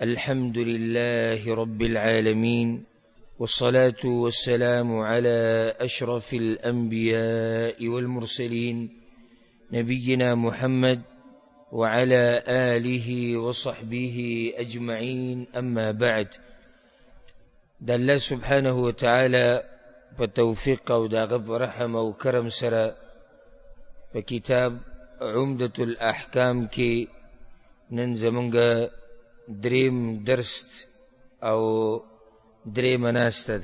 الحمد لله رب العالمين، والصلاة والسلام على أشرف الأنبياء والمرسلين نبينا محمد وعلى آله وصحبه أجمعين. أما بعد، دا الله سبحانه وتعالى بتوفيق وداغب رحم وكرم سرا بكتاب عمدة الأحكام كي ننزمنغ دريم درست او دريم ناستد.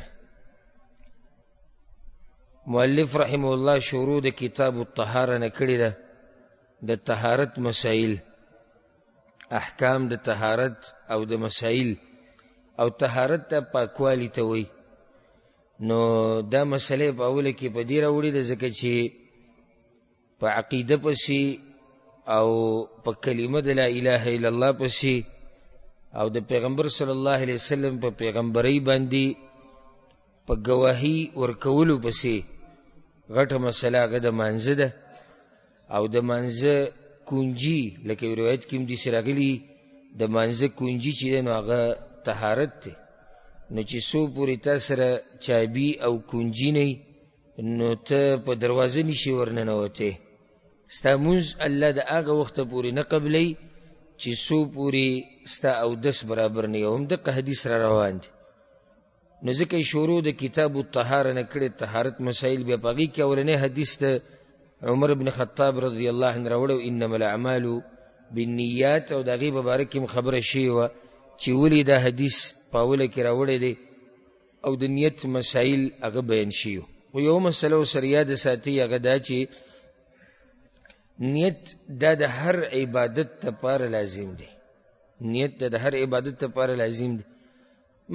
مؤلف رحمه الله شروع د کتاب الطهاره نکړی ده، د طهارت مسائل، احکام د طهارت او د مسائل او طهارت ته پاکوالی ته وي. نو دا مسئله په اوله کې په دې راوړي ده ځکه چې په عقیده پسې او په کلمه د لا اله الا الله پسې او د پیغمبر صلی الله علیه وسلم په پیغمبري باندې په گواهی ورکولو پسې غټه مسله هغه د مانځه ده. او د مانځه کونجي لکه روایت کې هم داسې راغلي د مانځه کونجي چې دی نو هغه طهارت دی. نو چې څو پورې تا سره چابي او کونجي نه نو ته په دروازه نشي ورننوتی. ستا مونځ الله د هغه وخته پورې نه قبلی چې څو پورې ستا اودس برابر نه. هم دغه حدیث را روان دی. نو ځکه شروع د کتاب الطهاره نه کړی، طهارت مسائل، بیا په هغې کې اولنی حدیث د عمر بن خطاب رضی الله عنه راوړی انما الاعمال بالنیات، او د هغې په باره کې خبره شوې وه چې ولې دا حدیث په اوله کې راوړی دی او د نیت مسائل هغه بیان شوي. خو یوه مسله ورسره یاد ساتئ، هغه دا چې نیت دا د هر عبادت لپاره لازم دی. نیت دا د هر عبادت لپاره لازم دی.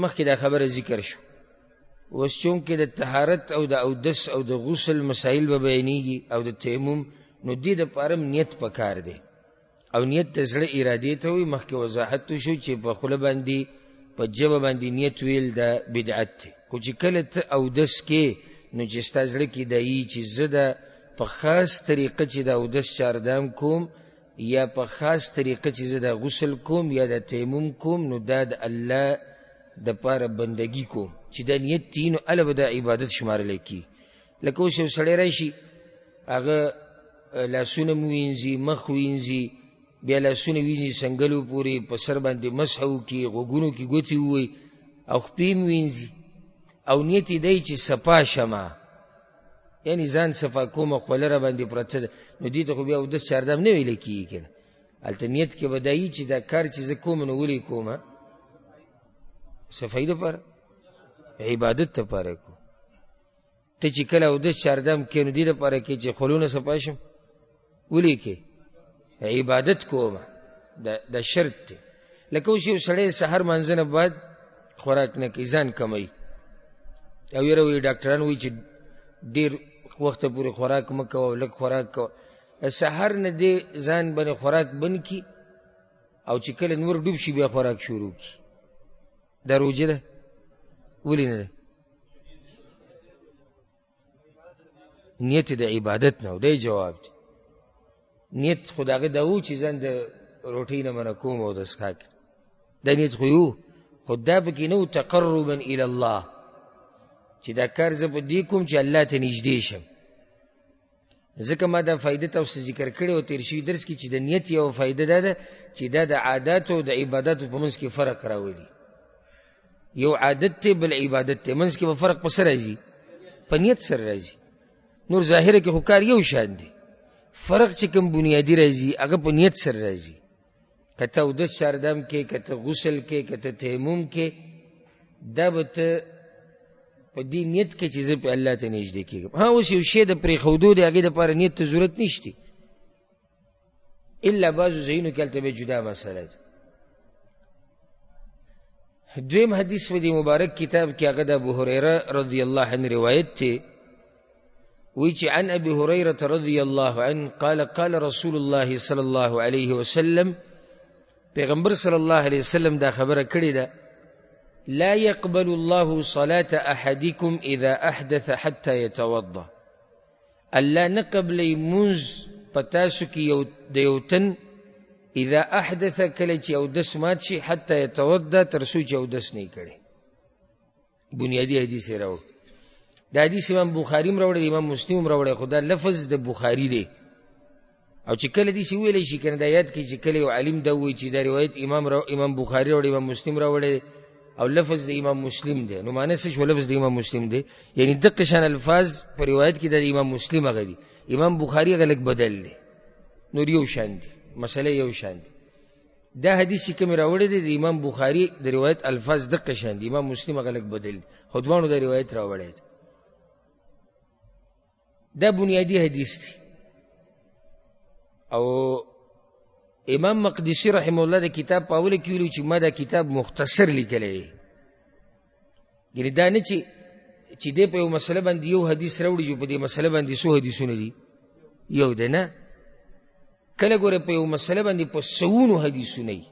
مخکې دا خبره ذکر شو. اوس چونکې د طهارت او د اودس او د غسل مسائل به بیانېږي او د تیمم، نو دې دپاره نیت پکار دی. او نیت د زړه ارادې ته وایي. مخکې وضاحت وشو چې په خوله باندې په ژبه باندې نیت ویل دا بدعت دی. خو چې کله ته اودس کې نو چې ستا زړه کې دا یي چې زه د په خاص طریقه چې د اودس چاردام کوم یا په خاص طریقه چې زه د غسل کوم یا د تیمم کوم، نو دا د الله دپاره بندګي کوم چې دا نیت دی، نو هله به دا عبادت شمارلی کېږي. لکه اوس یو سړی راشي هغه لاسونه مو وینځي، مخ وینځي، بیا لاسونه وینځي سنګلو پورې، په سر باندې مسح وکړي، غوږونو کې ګوتې ووهي او خپې هم وینځي، او نیت یې دی چې صفا شمه، یعنی ځان صفا کومه، خوله را باندې پرته ده. نو دې ته خو بیا اودس چاردام نه ویلی کېږي که نه. هلته نیت کې به دا یي چې دا کار چې زه کوم نو ولې کوم؟ صفایي دپاره، عبادت دپاره کو. ته چې کله اودس چاردام کې نو دې دپاره کې چې خولونه صفا شم، ولې کې؟ عبادت کومه، دا شرط دی. لکه اوس یو سړی سحر مانځه نه بعد خوراک نه کوي، ځان کموي، او یاره وایي ډاکټران وایي چې ډېر وخته پورې خوراک مه کوه او لږ خوراک کوه. سحر نه دی ځان باندې خوراک بند کړي او چې کله نور ډوب شي بیا خوراک شروع کړي. دا روجه ده؟ ولې نه ده؟ نیت د عبادت نه و، دی جواب دی. نیت خو د هغه دا و چې ځان د روټۍ نه منع کوم او د څښاک، دا نیت خو یو، خو دا پکې نه و تقربا الی الله چې دا کار زه په دې کوم چې الله ته نږدې شم. ځکه ما دا فایده تاسو ذکر کړی او تیر شوي درس کې چې د نیت یو فایده دا ده چې دا د عاداتو او د عباداتو په منځ کې فرق راولي. یو عادت دی بل عبادت دی، منځ کې به فرق په څه راځي؟ په نیت سره راځي. نور ظاهره کې خو کار یو شان دی، فرق چې کوم بنیادي راځي هغه په نیت سره راځي. که ته اودس چاردام کې، که ته غسل کې، که ته تیمم کې، دا به ته په دې نیت کې چې زه په الله ته نږدې کېږم. ها اوس یو شی د پرېښودو دی، هغې دپاره نیت ته ضرورت نشته، الا بعضو ځایونو کې هلته به جدا مسله ده. دویم حدیث په دې مبارک کتاب کې هغه د ابو هریره رضی الله عنه روایت دی. وی چې عن ابي هريره رضی الله عنه قال قال رسول الله صلی الله علیه وسلم، پیغمبر صلی الله علیه وسلم دا خبره کړې ده، لا يقبل الله صلاة أحدكم إذا أحدث حتى يتوضأ. الله نه قبلې مونځ په تاسو کې د یو تن اذا احدث کله چې اودس مات شي حتی يتوضا تر څو چې اودس نه کړي. بنیادی حدیث راو. دا حدیث امام بخاری راوړی، امام مسلم راوړی، خدا لفظ د بخاری دی. او چې کله دې سی ویلې شي کنه د آیات کې چې کله یو عالم دا وایي چې دا روایت امام بخاری راوړی، امام مسلم راوړی او لفظ د امام مسلم دی، نو معنی څه شو؟ لفظ د امام مسلم دی، یعنی دغه شان الفاظ په روایت کې د امام مسلم هغه دي، امام بخاری هغه لږ بدل دی، نور یو شان دي، مسله یو شان دي. دا حدیث کوم راوړی دی د امام بخاری د روایت الفاظ دغه شان دي، امام مسلم هغه لږ بدل دي، خودوانو د روایت راوړی. دا بنیادی حدیث دی. او امام مقدسی رحم الله د کتاب په اوله کې ویلو چې ما دا کتاب مختصر لیکلی، یعنی دا نه چې دې په یو مسله باندې یو حدیث راوړي چې په دې مسله باندې څو حدیثونه دي، یو دی نه. کله ګوره په یو مسله باندې په سوونو حدیثونه وي،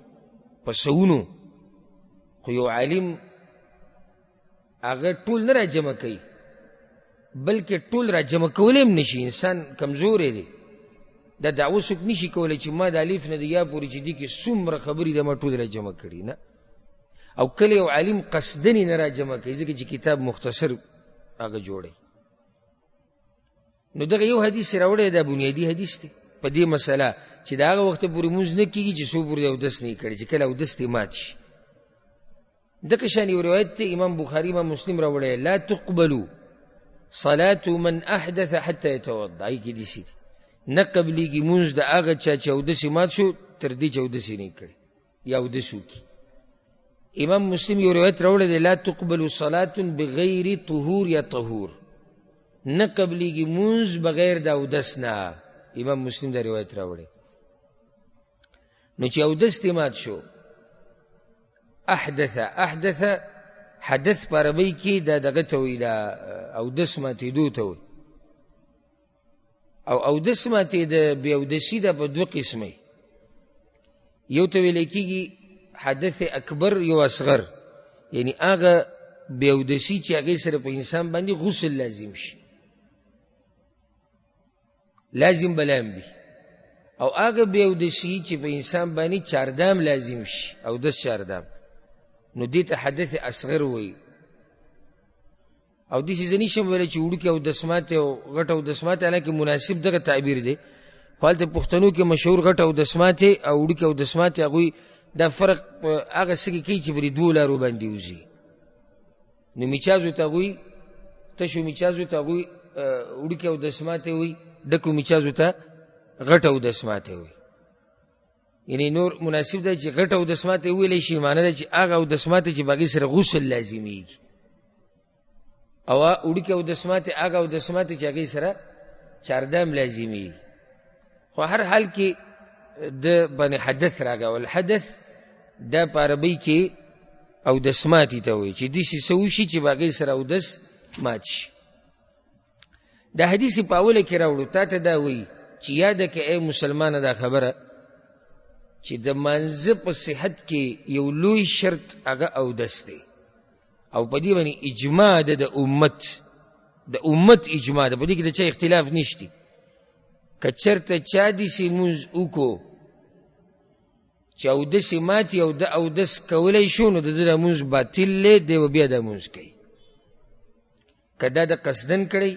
په سوونو، خو یو عالم هغه ټول نه راجمع کوي، بلکې ټول راجمع کولی هم نشي، انسان کمزوری دی. دا دعوه څوک نشي کولی چې ما د الف نه د یا پورې چې دي کې څومره خبرې ده ما ټول راجمع کړي، نه. او کله یو عالم قصدنې نه راجمع کوي ځکه چې کتاب مختصر هغه جوړوي. نو دغه یو حدیث راوړی دا بنیادي حدیث دی په دې مسله چې د هغه وخته پورې مونځ نه کېږي چې څو پورې اودس نه کړي، چې کله اودس دې مات شي. دغه شان یو روایت دی امام بخاري امام مسلم راوړی، لا تقبلوا صلاة من احدث حتى يتوضا، ای کې دي سي نه قبلېږي مونځ د هغه چا چې اودس مات شو تر دې چې اودس نه کړي یا اودس وکړي. امام مسلم یو روایت راوړی دی، لا تقبل صلاة بغیر طهور یا طهور، نه قبلېږي مونځ بغیر د اودس نه. امام مسلم دا روایت راوړی. نو چې اودس دې مات شو، احدث حدث په عربی کې دا دغه ته وایي، دا اودس ماتېدو ته وایي. او اودس ماتېده بې اودسي ده په دوه قسمه، یو ته ویلی کېږي حدث اکبر، یو اصغر، یعنی هغه بې اودسي چې هغې سره په انسان باندې غسل لازم شي، لازم بلام بي، او هغه بې اودسي چې په انسان باندې چاردام لازم شي، اودس چاردام، نو دې ته حدث اصغر وایي. او دې زه نشم ویلی چې وړوکې اودس ماتې او غټ اودس ماتې، حالانکې مناسب دغه تعبیر دی، خو هلته پښتنو کې مشهور غټ اودس ماتې او وړوکې اودس ماتې، هغوی دا فرق په هغه څه کې کوي چې پرې دوو لارو باندې وځي. نو میچازو ته هغوی، تشو میچازو ته هغوی وړوکې اودس ماتې وایي، ډکو میچازو ته غټ اودس ماتې وایي. یعنی نور مناسب دی چې غټ اودس ماتې وویلی شي، معنی ده چې هغه اودس ماتې چې په هغې سره غسل لازمیږي، او وړوکې اودس ماتې هغه اودس ماتې چې هغې سره چاردام لازمیږي. خو هر حال کې د باندې حدث راغول. حدث دا په عربی کې اودس ماتې ته وایي چې داسې څه وشي چې په هغې سره اودس مات شي. دا حدیث په اوله کې راوړو، تا ته دا وایي چې یاده کې ای مسلمانه دا خبره چې د مانځه په صحت کې یو لوی شرط هغه اودس دی، او په دې باندې اجماع ده د امت اجماع ده، په دې کې د چا اختلاف نشتی. که چېرته چا داسې مونځ وکړو چې اودس یې مات او د اودس کولی شو، نو د ده دا مونځ باطل دی، دی به بیا دا مونځ کوي. که دا د قصدن کړی،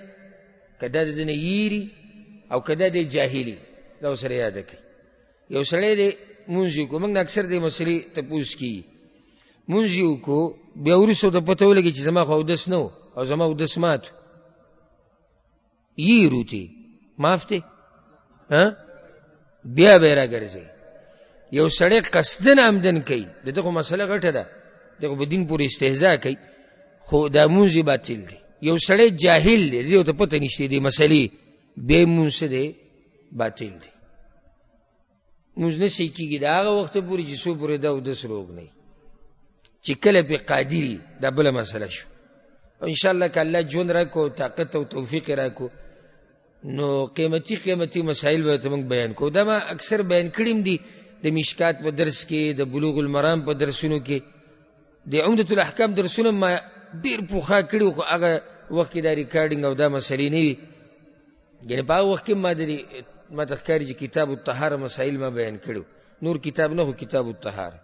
که دا د ده نه یېري، او که دا د جاهلي، دا ورسره یاده کوي. یو سړی دی مونځ یې وکړو، موږ نه اکثر دې مسلې تپوس کېږي، مونځ یې وکړو، بیا وروسته ورته پته ولګي چې زما خو اودس نه و او زما اودس مات و، یېرو تې معاف دی، بیا به یې راګرځوي. یو سړی قصدن عمدن کوي، د ده خو مسله غټه ده، د خو په دین پورې استهزا کوي، خو دا مونځ یې باطل دی. یو سړی جاهل دی، دې ورته پته نشته دې مسلې، بیا یې مونځ څه دی؟ باطل دی. مونځ نه صحیح کېږي د هغه وخته پورې چې څو پورې دا اودس روغ نه وي، چې کله پې قادري، دا بله مسله شو. او انشاءالله که الله ژوند راکړو، طاقت او توفیق یې راکړو، نو قیمتي مسائل به ورته موږ بیان کوو. دا ما اکثر بیان کړي دي د مشکات په درس کې، د بلوغ المرام په درسونو کې، د عمدة الاحکام درسونه ما ډېر پوخا کړي، خو هغه وخت کې دا ریکارډینګ او دا مسلې نه وي، یعنې په هغه وخت کې ما ته ښکاري چې کتاب الطهاره مسائل ما بیان کړي، نور کتاب نه خو کتاب الطهاره.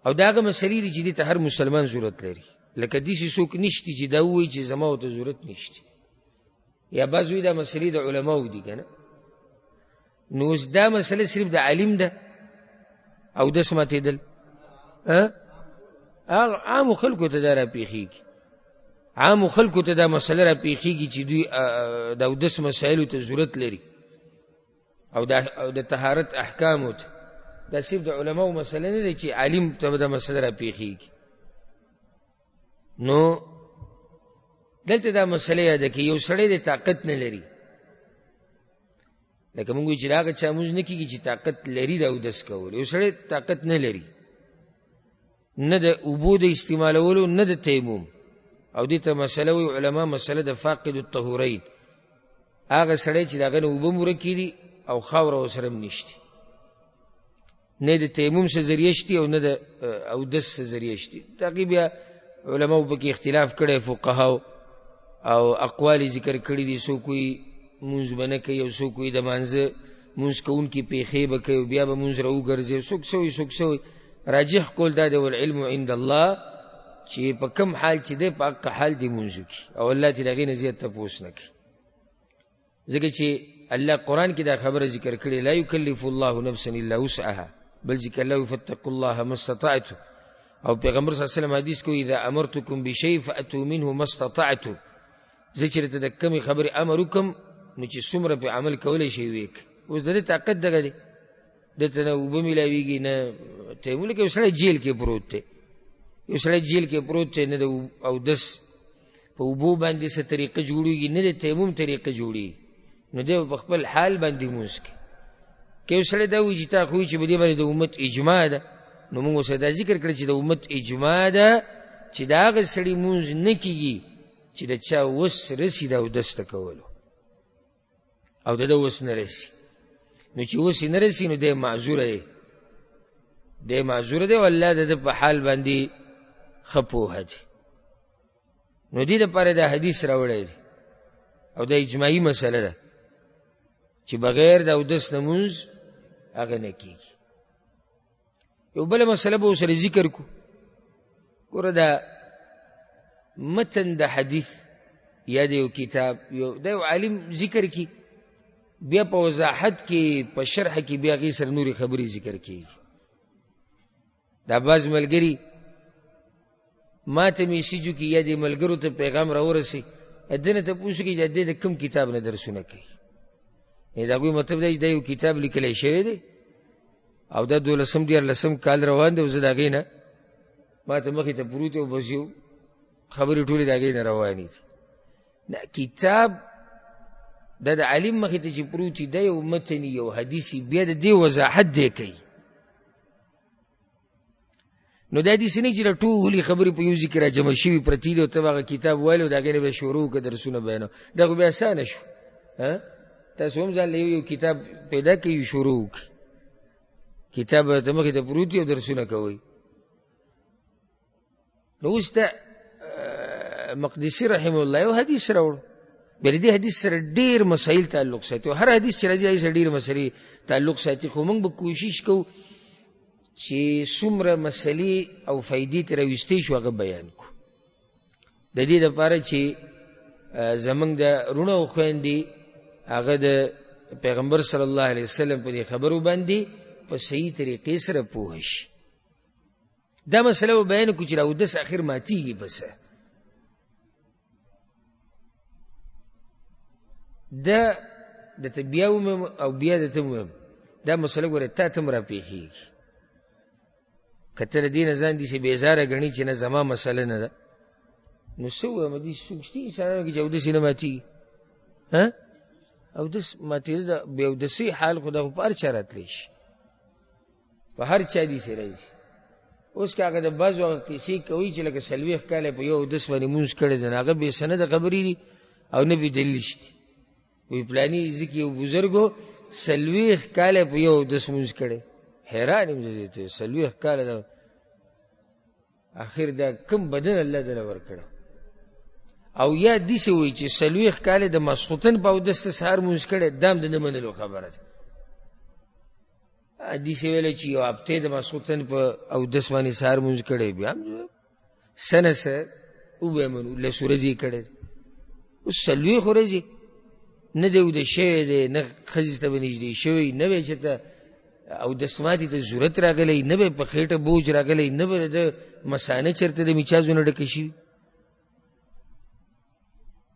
او دا هغه مسلې دي چې دې ته هر مسلمان ضرورت لري. لکه داسې څوک نشته چې دا ووایي چې زما ورته ضرورت نشته، یا بعض وایي دا مسلې د علماو دي که نه. نو اوس دا مسله صرف د عالم ده او دس ماتېدل عامو خلکو ته دا راپېښېږي، عامو خلکو ته دا مسله راپېښېږي چې دوی د اودس مسایلو ته ضرورت لري او د طهارت احکامو ته. دا صرف د علماو مسله نه دی چې عالم ته به دا مسله راپېښېږي. نو دلته دا مسله یاده کې یو سړی د طاقت نه لري، لکه مونږ وایو چې د هغه چا مونځ نه کېږي چې طاقت لري د اودس کول. یو سړی طاقت نه لري، نه د اوبو د استعمالولو نه د تیمم، او دې ته مسله وایي علما مسله د فاقد الطهورین. هغه سړی چې د هغه نه اوبه هم ورکې دي او خاوره ورسره هم نشته، نه د تیمم څه ذریعه شته او نه د اودس څه ذریعه شته. دغې بیا علماو پکې اختلاف کړی، فقهاو او اقوال ذکر کړي دي. څوک وایي مونځ به نه کوي، او څوک وایي د مانځه مونځ کوونکي پیښې به کوي او بیا به مونځ راوګرځي، څوک څه وایي څوک څه وایي. راجح قول دا دی والعلم عند الله، چې په کم حال چې دی په هغه حال دی مونځ وکړي او الله چې د هغې نه زیات تپوس نه کوي. ځکه چې الله قرآن کې دا خبره ذکر کړې لا یکلف الله نفسا الا وسعها بل ذکر الله فاتقوا الله ما استطعتم. او پیغمبر صلی الله علیه وسلم حدیث کوي اذا امرتکم بشیء فاتوا منه ما استطعتم. زه چې ته د کمې خبرې امر وکړم نو چې څومره پې عمل کولی شي ویې کړي. اوس د دې طاقت دغه دی، دلته نه اوبه میلاویږي نه تیمم. لکه یو سړی جیل کې پروت دی، یو سړی جیل کې پروت دی، نه د اودس په اوبو باندې څه طریقه جوړېږي نه د تیمم طریقه جوړېږي، نو دی په خپل حال باندې مونځ کوي. که یو سړی دا وایي چې تا خو وایي چې په دې باندې د امت اجماع ده، نو موږ اوس دا ذکر کړی چې د امت اجماع ده چې د هغه سړي مونځ نه کېږي چې د چا وس رسي د اودس ته کولو، او د ده وس نه رسي. نو چې وس یې نه رسي نو دی معذوره دی، دی معذوره دی او الله د ده په حال باندې ښه پوهه دی. نو دې دپاره دا حدیث راوړی دی او دا اجماعي مسله ده چې بغیر د اودس نه مونځ هغه نه کېږي. یو بله مسله به ورسره ذکر کړو. ګوره دا متن د حدیث یا د یو کتاب دا یو عالم ذکر کړي، بیا په وضاحت کې په شرح کې بیا هغې سره نورې خبرې ذکر کېږي. دا بعض ملګري ما ته میسیج وکړي یا دې ملګرو ته پیغام راورسوي، ده نه تپوس وکړي چې د کوم کتاب نه درسونه کوي. د هغوی مطلب دی چې دا یو کتاب لیکلی شوی دی او دا 12 کال روان دی او زه د هغې نه ما ته مخې ته پروت او بس یو خبرې ټولې د هغې نه روانې دي. نه، کتاب دا د عالم مخې ته چې پروت دی، دا یو متن یو حدیث بیا د دې وضاحت دی کوي. نو دا داسې نه چې د ټولې خبرې په یو ځای کې راجمع شوي پرتې دي او ته به هغه کتاب وایلې او د هغې نه به شروع وکړه درسونه بیانوه. دا خو بیا اسانه شو. تاسو هم ځان له یو کتاب پیدا کړئ شروع وکړئ، کتاب به ته مخې ته پروت وي او درسونه کوئ. نو اوس دا مقدسي رحمه الله یو حدیث راوړو، بیا د دې حدیث سره ډېر مسایل تعلق ساتي او هر حدیث چې راځي هغې سره ډېرې مسلې تعلق ساتي. خو موږ به کوشش کوو چې څومره مسلې او فایدې ترې راویستی شو هغه بیان کړو، د دې دپاره چې زموږ د وروڼه او خویندې هغه د پیغمبر صلی الله علیه وسلم په دې خبرو باندې په صحیح طریقې سره پوه شي. دا مسله به بیان کړو چې اودس اخر ماتېږي بس دا د ته بیا ومیم او بیا د ته ومیم. دا مسله ګوره تا ته هم راپېښېږي، که ته د دې نه ځان داسې بېزاره ګڼي چې نه زما مسله نه ده، نو څه ووایم؟ داسې څوک شته انسانانو کې چې اودس یې نه ماتېږي؟ اودس ماتېده د بې اودسۍ حال خو دا خو په هر چا راتلی شي، په هر چا داسې راځي. اوس که هغه د بعضو هغه کیسې کوي چې لکه 40 کاله په یو اودس باندې مونځ کړی دی، نو هغه بې سنده خبرې دي او نه بې دلیل شته. وایي پلاني ځکه یو بزرګو 40 کاله په یو اودس مونځ کړی. حیران یم زه دې ته، 40 کاله د آخر دا کم بدن الله دله ورکړی. او یا داسې وایي چې 40 کاله د ماسخوتن په اودس ته سهار مونځ کړی، دا هم د نه منلو خبره ده. حدیث ویل چې یو هفته د ماسخوتن په اودس باندې سهار مونځ کړی، بیا سنه سه وبهمنو لس ورځې کړی، اوس څلوېښت ورځې نه دی اوده شوی دی، نه ښځې ته به نږدې شوی، نه به چې ته اودس ماتې ته ضرورت راغلی، نه به په خېټه بوج راغلی، نه به د مثانه چېرته د میچازو نه ډکه شوي.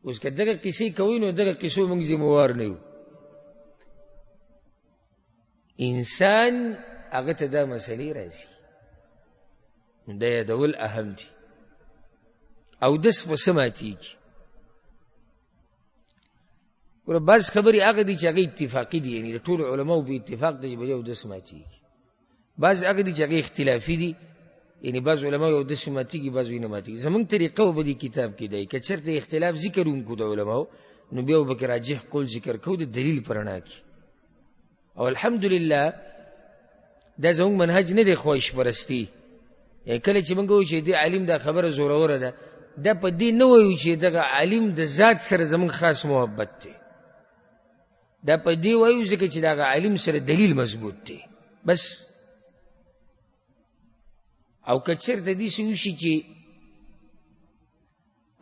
اوس که دغه قصې کوئ نو دغه قصو موږ ذموار نه یو. انسان هغه ته دا مسلې راځي، دا یادول اهم دي. اودس په څه ماتېږي؟ ګوره بعض خبرې هغه دي چې هغه اتفاقي دي، یعنې د ټولو علماو په اتفاق دی چې به اودس ماتېږي. بعض هغه دي چې هغه اختلافي دي، یعنې بعض علماو اودس ماتېږي، بعض وایي نه ماتېږي. زموږ طریقه په دې کتاب کې دی، که چېرته اختلاف ذکر وکړو د علماو نو بیا به کې راجح قول ذکر کوو د دلیل په رڼا کې. او الحمدلله دا زموږ منهج نه دی خواهش پرستي. کله چې موږ وایو چې دې عالم دا خبره زوروره ده، دا په دې نه وایو چې دغه عالم د ذات سره زموږ خاص محبت دی، دا په دې وایو ځکه چې دغه عالم سره دلیل مضبوط دی بس. او که چېرته داسې وشي چې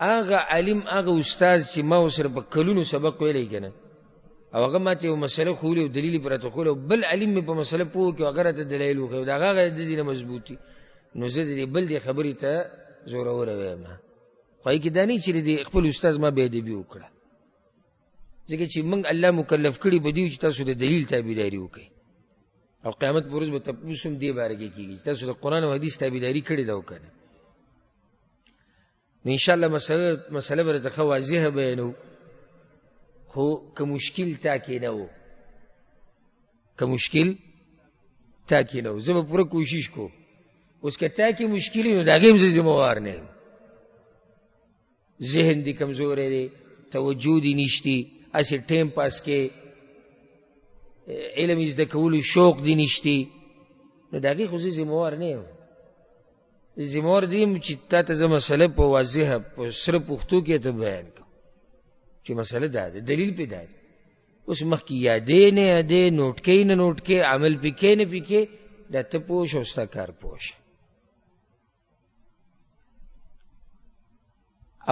هغه عالم هغه استاد چې ما ورسره په کلونو سبق ویلی که نه، او هغه ماته یو مسله ښوولې او دلیل یې پې راته ښوولی، او بل عالم مې په مسله پوه کړي او هغه راته دلایل وښیي او د هغه د دې نه مضبوط وي، نو زه د دې بل دې خبرې ته زوروره وایم. خو هغې کې دا نه چې د خپل استاد ما بېادبي وکړه، ځکه چې موږ الله مکلف کړي په دې چې تاسو د دلیل تابعداري وکړئ، او قیامت په ورځ به تپوس هم دې باره کې کېږي چې تاسو د قرآن او حدیث تابعداري کړې ده او که نه. نو انشاءالله مسله به درته ښه واضحه بیانوو، خو که مشکل تا کې نه و، که مشکل تا کې نه و، زه به پوره کوشش کوم. اوس که تا کې مشکل وي نو د هغې هم زه ذموار نه یم. ذهن دې کمزوری دی، توجه دې نشتي، هسې ټیم پاس کې علم زده کولو شوق دې نشتي، نو د هغې خو زه ذموار نه یم. ذموار دې یم چې تا ته زه مسله په واضحه په سره پښتو کې ته بیان کړم چې مسله دا ده، دلیل پې دا ده. اوس مخکې یادې نه یادې، نوټ کوې نه نوټ کوې، عمل پې کوې نه پې کوې، دا ته پوه شه او ستا کار پوه شه.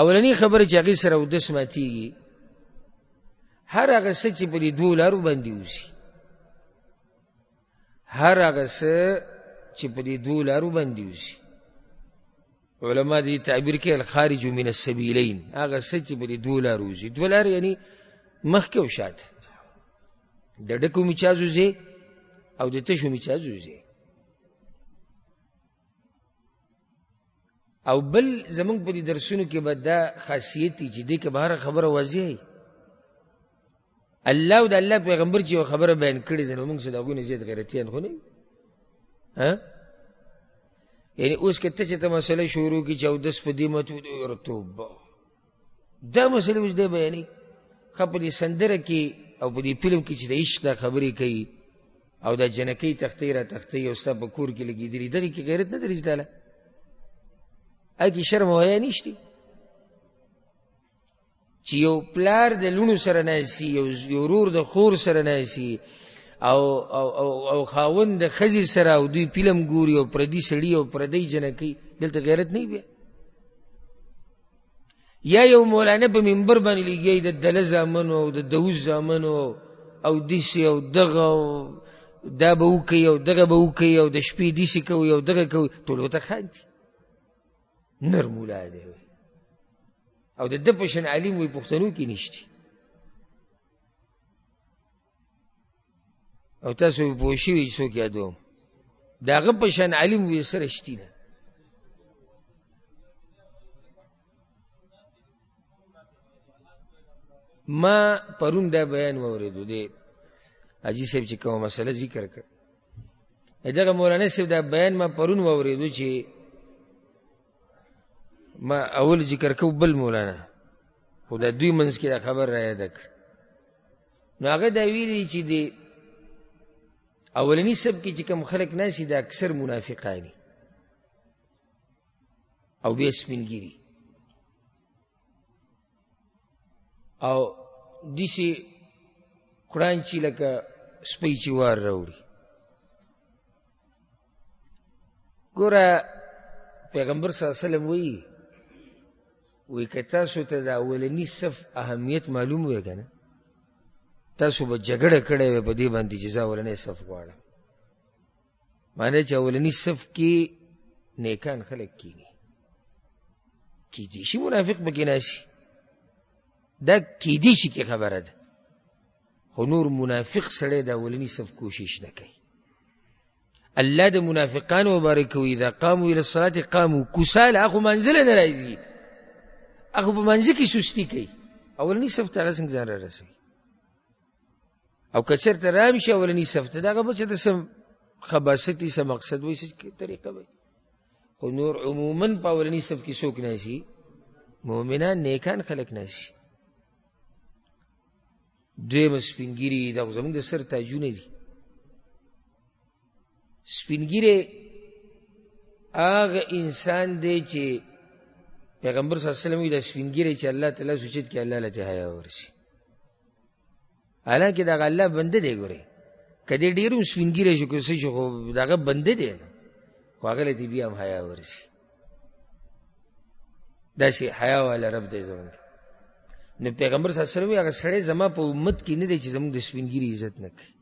اولنی خبره چې هغې سره اودس ماتېږي، هر هغه څه چې په دې دوو لارو باندې وځي، هر هغه څه چې په دې دوو لارو باندې وځي، علما دې تعبیر کوي الخارج من السبیلین، هغه څه چې په دې دوو لارو وځي. دوه لارې یعنې مخکې او شاته، د ډکو میچازو ځای او د تشو میچازو ځای. او بل زمونږ په دې درسونو کې به دا خاصیت دی چې دې کې به هره خبره واضح وي. الله او د الله پیغمبر چې یو خبره بیان کړې ده نو موږ څه د هغوی نه زیات غیرتیان خو نه یو. یعنې اوس که ته چې ته مسله شروع کړي چې اودس په دې ماتېدو، یاره توبه، دا مسله اوس دی بیانوي. ښه په دې سندره کې او په دې فلم کې چې د عشق دا خبرې کوي او دا جنکۍ تختۍ را تختۍ او ستا په کور کې لګېدلي، دغې کې غیرت نه درځي تعالی، هغې کې شرم او حیا نشته. چې یو پلار د لوڼو سره ناستي، یو ورور د خور سره ناستي، او خاوند د ښځې سره، او دوی فلم ګوري او پردي سړي او پردی جنکۍ، دلته غیرت نه بیا. یا یو مولانا په منبر باندې لګي د دله زامنو او د دوز زامنو او داسې او دغه دا به وکوي او دغه به وکوي او د شپې داسې کوي او دغه کوي، ټول ورته خاندي. نر مولا دی او د ده په شان عالم وي پښتنو کې نشته. او تاسو پوه شوي چې څوک یادوم، د هغه په شان عالم وي سره شتي ده. ما پرون دا بیان واورېدو، د حاجي صاحب چې کومه مسله ذکر کړ، دغه مولانا صاحب دا بیان ما پرون واورېدو چې ما اول ذکر کو بل مولانا، خو دا دوی منځ کې دا خبر را یاده کړ. نو هغه دا ویلي چې د اولني سب کې چې کوم خلک ناسي دا اکثر منافقانی او بیا سپینګیري او داسې کړانچي لکه سپی چې وار راوړي ګوره پیغمبر صلی الله علیه وسلم وی که تاسو ته د اولني صف اهمیت معلوم وی که نه تاسو به جګړه کړې وی په دې باندې چې زه اولنی صف غواړم. معنی چې اولني صف کې نیکان خلک کینی کیدی شي منافق پکې ناشي دا کیدی شي کې خبره ده خو نور منافق سړی د اولني صف کوشش نه کوي. الله د منافقانو مبارک وي اذا قاموا الى الصلاه قاموا کسالى اخو منزل نه راځي اخو په منځ کې سستی کوي اولني صف ته څنګه ځان را رسي او کچر ته رام شي اولني صف ته دغه بچ د سم خباستي سم مقصد وي څه طریقه وي خو نور عموما په اولني صف کې څوک نه شي مؤمنان نیکان خلک نه شي. دویم سپینګری د زمونږ د سر تاجونه دي. سپینګری هغه انسان دی چې پیغمبر صلی الله علیه وسلم د سپینګری چې الله تعالی سوچید کې الله له حیا ورشي حالانکه دا الله بنده دی ګوره کدی ډیرو سپینګری شو که څه شو داغه بنده دی خو هغه له دې بیا هم حیا ورشي داسې حیا والا رب دی زمونږ. نو پیغمبر صلی الله علیه وسلم هغه سړی زما په امت کې نه دی چې زمونږ د سپینګری عزت نه کوي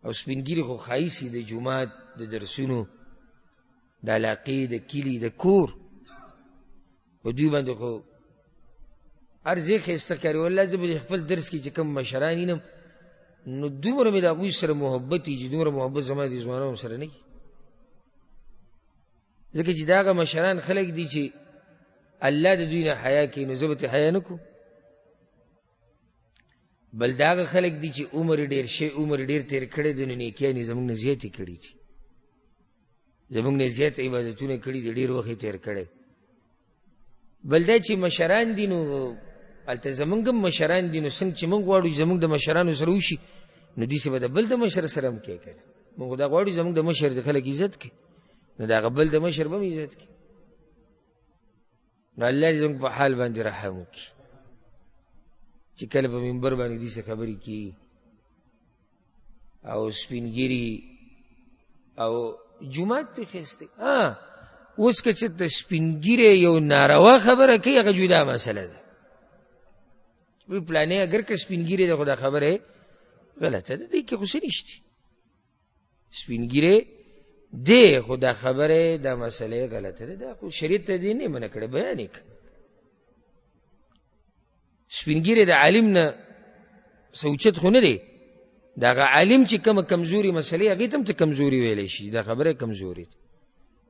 او سپینګری خو خایسي د جمعات د درسونو د علاقې د کلی د کور په دوی باندې خو ارزې ښایسته کاري والله زه به خپل درس کې چې کوم مشران ینم نو دومره مې د هغوی سره محبت وي چې دومره محبت زما د ځوانانو سره نه وي ځکه چې د هغه مشران خلک دي چې الله د دوی نه حیا کوي نو زه به ترې حیا نه کوم بل د هغه خلک دي چې عمر ډېر تېر کړی دی نو نیکیانې زموږ نه زیاتې کړي دي زموږ نه زیات عبادتونه کړي دي ډېر وخت یې تېر کړی بل دا چې مشران دي نو هلته زموږ هم مشران دي نو څنګه چې موږ غواړو چې زموږ د مشرانو سره وشي نو داسې به د بل د مشر سره هم کوي که نه موږ دا غواړو زموږ د مشر د خلک عزت کوي نو د هغه بل د مشر به هم عزت کوي نو الله دې زموږ په حال باندې رحم وکړي چې کله په منبر باندې داسې خبرې کوي او سپینګیري او جومات پې ښایسته اوس که چې د سپینګیرې یو ناروا خبره کوي هغه جدا مسله ده پلانې اگر که سپینګیرې ده خو دا خبره غلطه ده دی کې خو څه نشته سپینګیرې دی خو دا خبره دا مسله غلطه ده دا خو شریعت ته دې نه منع کړی بیان یې سپینګیرې د عالم نه سوچت خو نه دی دا هغه عالم چې کومه کمزوري مسلې هغې ته هم ته کمزوري ویلی شي دا خبره کمزوري ده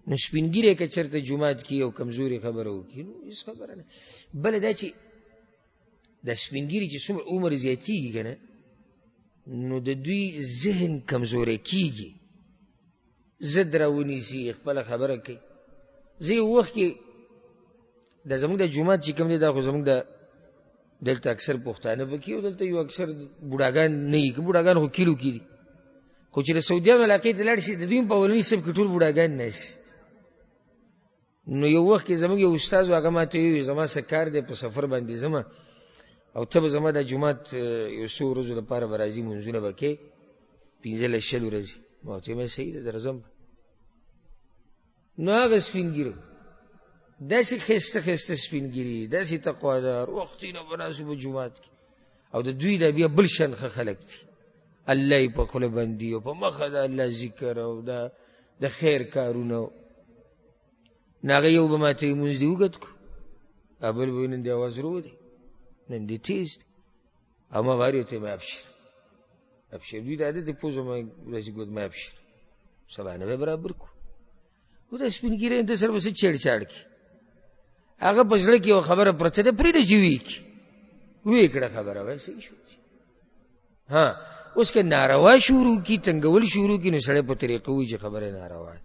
نو سپینګیری که چېرته جومات کې یو کمزوري خبره وکړي نو هېڅ خبره نه بله دا چې د سپینګیري چې څومره عمر زیاتېږي که نه نو د دوی ذهن کمزوری کېږي ضد راونیسي خپله خبره کوي زه یو وخت کې دا زموږ د جومات چې کوم دی دا خو زموږ د دلته اکثر پښتانه پکې او دلته یو اکثر بوډاګان نه وي که بوډاګان خو کیلو کې دي خو چې د سعودیانو علاقې ته لاړ شي د دوی په اولني صف کې ټول بوډاګان نه شي نو یو وخت کې زموږ یو استاد هغه ماته وویل زما څه کار دی په سفر باندې ځمه او ته به زما دا جومات یو څو ورځو لپاره به راځي مونځونه به کوې 15 ورځې ما ورته ویل صحیح ده درځم نو هغه سپینګیرو داسې ښایسته ښایسته سپینګیري داسې تقوادار وختونه به ناست په جومات کې او د دوی دا بیا بل شان ښه خلک دي الله یې په خوله بندي او په مخه د الله ذکر او د خیر کارونه نو هغه یو به ماته یې مونځ دې وګت کړو بل به نن دې اواز رو دی نن دې تیز دی او ما وارې ورته ویم ابشر دوی د عادت یې پوزه ما ورځې ګوت ما ابشر سبا نه به برابر کړو و دا سپینګیری د سره به څه چېړ چاړ کړي هغه په زړه کې یو خبره پرته ده پرېږده چې ویې کړي ویې کړه خبره وایي صحیح شو اوس که ناروا شروع کړي تنګول شروع کړي نو سړی په طریقه وایي چې خبره ناروا ده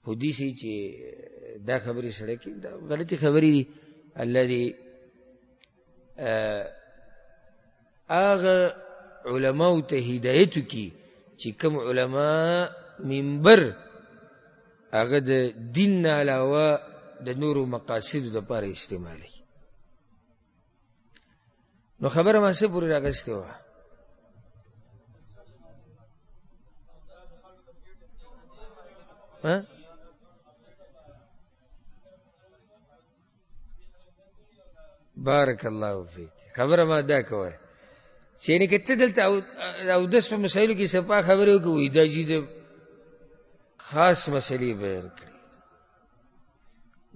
خو داسې چې دا خبرې سړی کوي دا غلطې خبرې دي الله دې هغه علماو ته هدایت وکړي چې کوم علما منبر هغه د دین نه علاوه د نورو مقاصدو دپاره استعمالوي نو خبره ما څه پورې راغستې وه بارک الله فیک. خبره ما دا کوه چې نه کته دلته او داس په مسایلو کې صفه خبره کوي دا جید خاص مسلې بیان کړي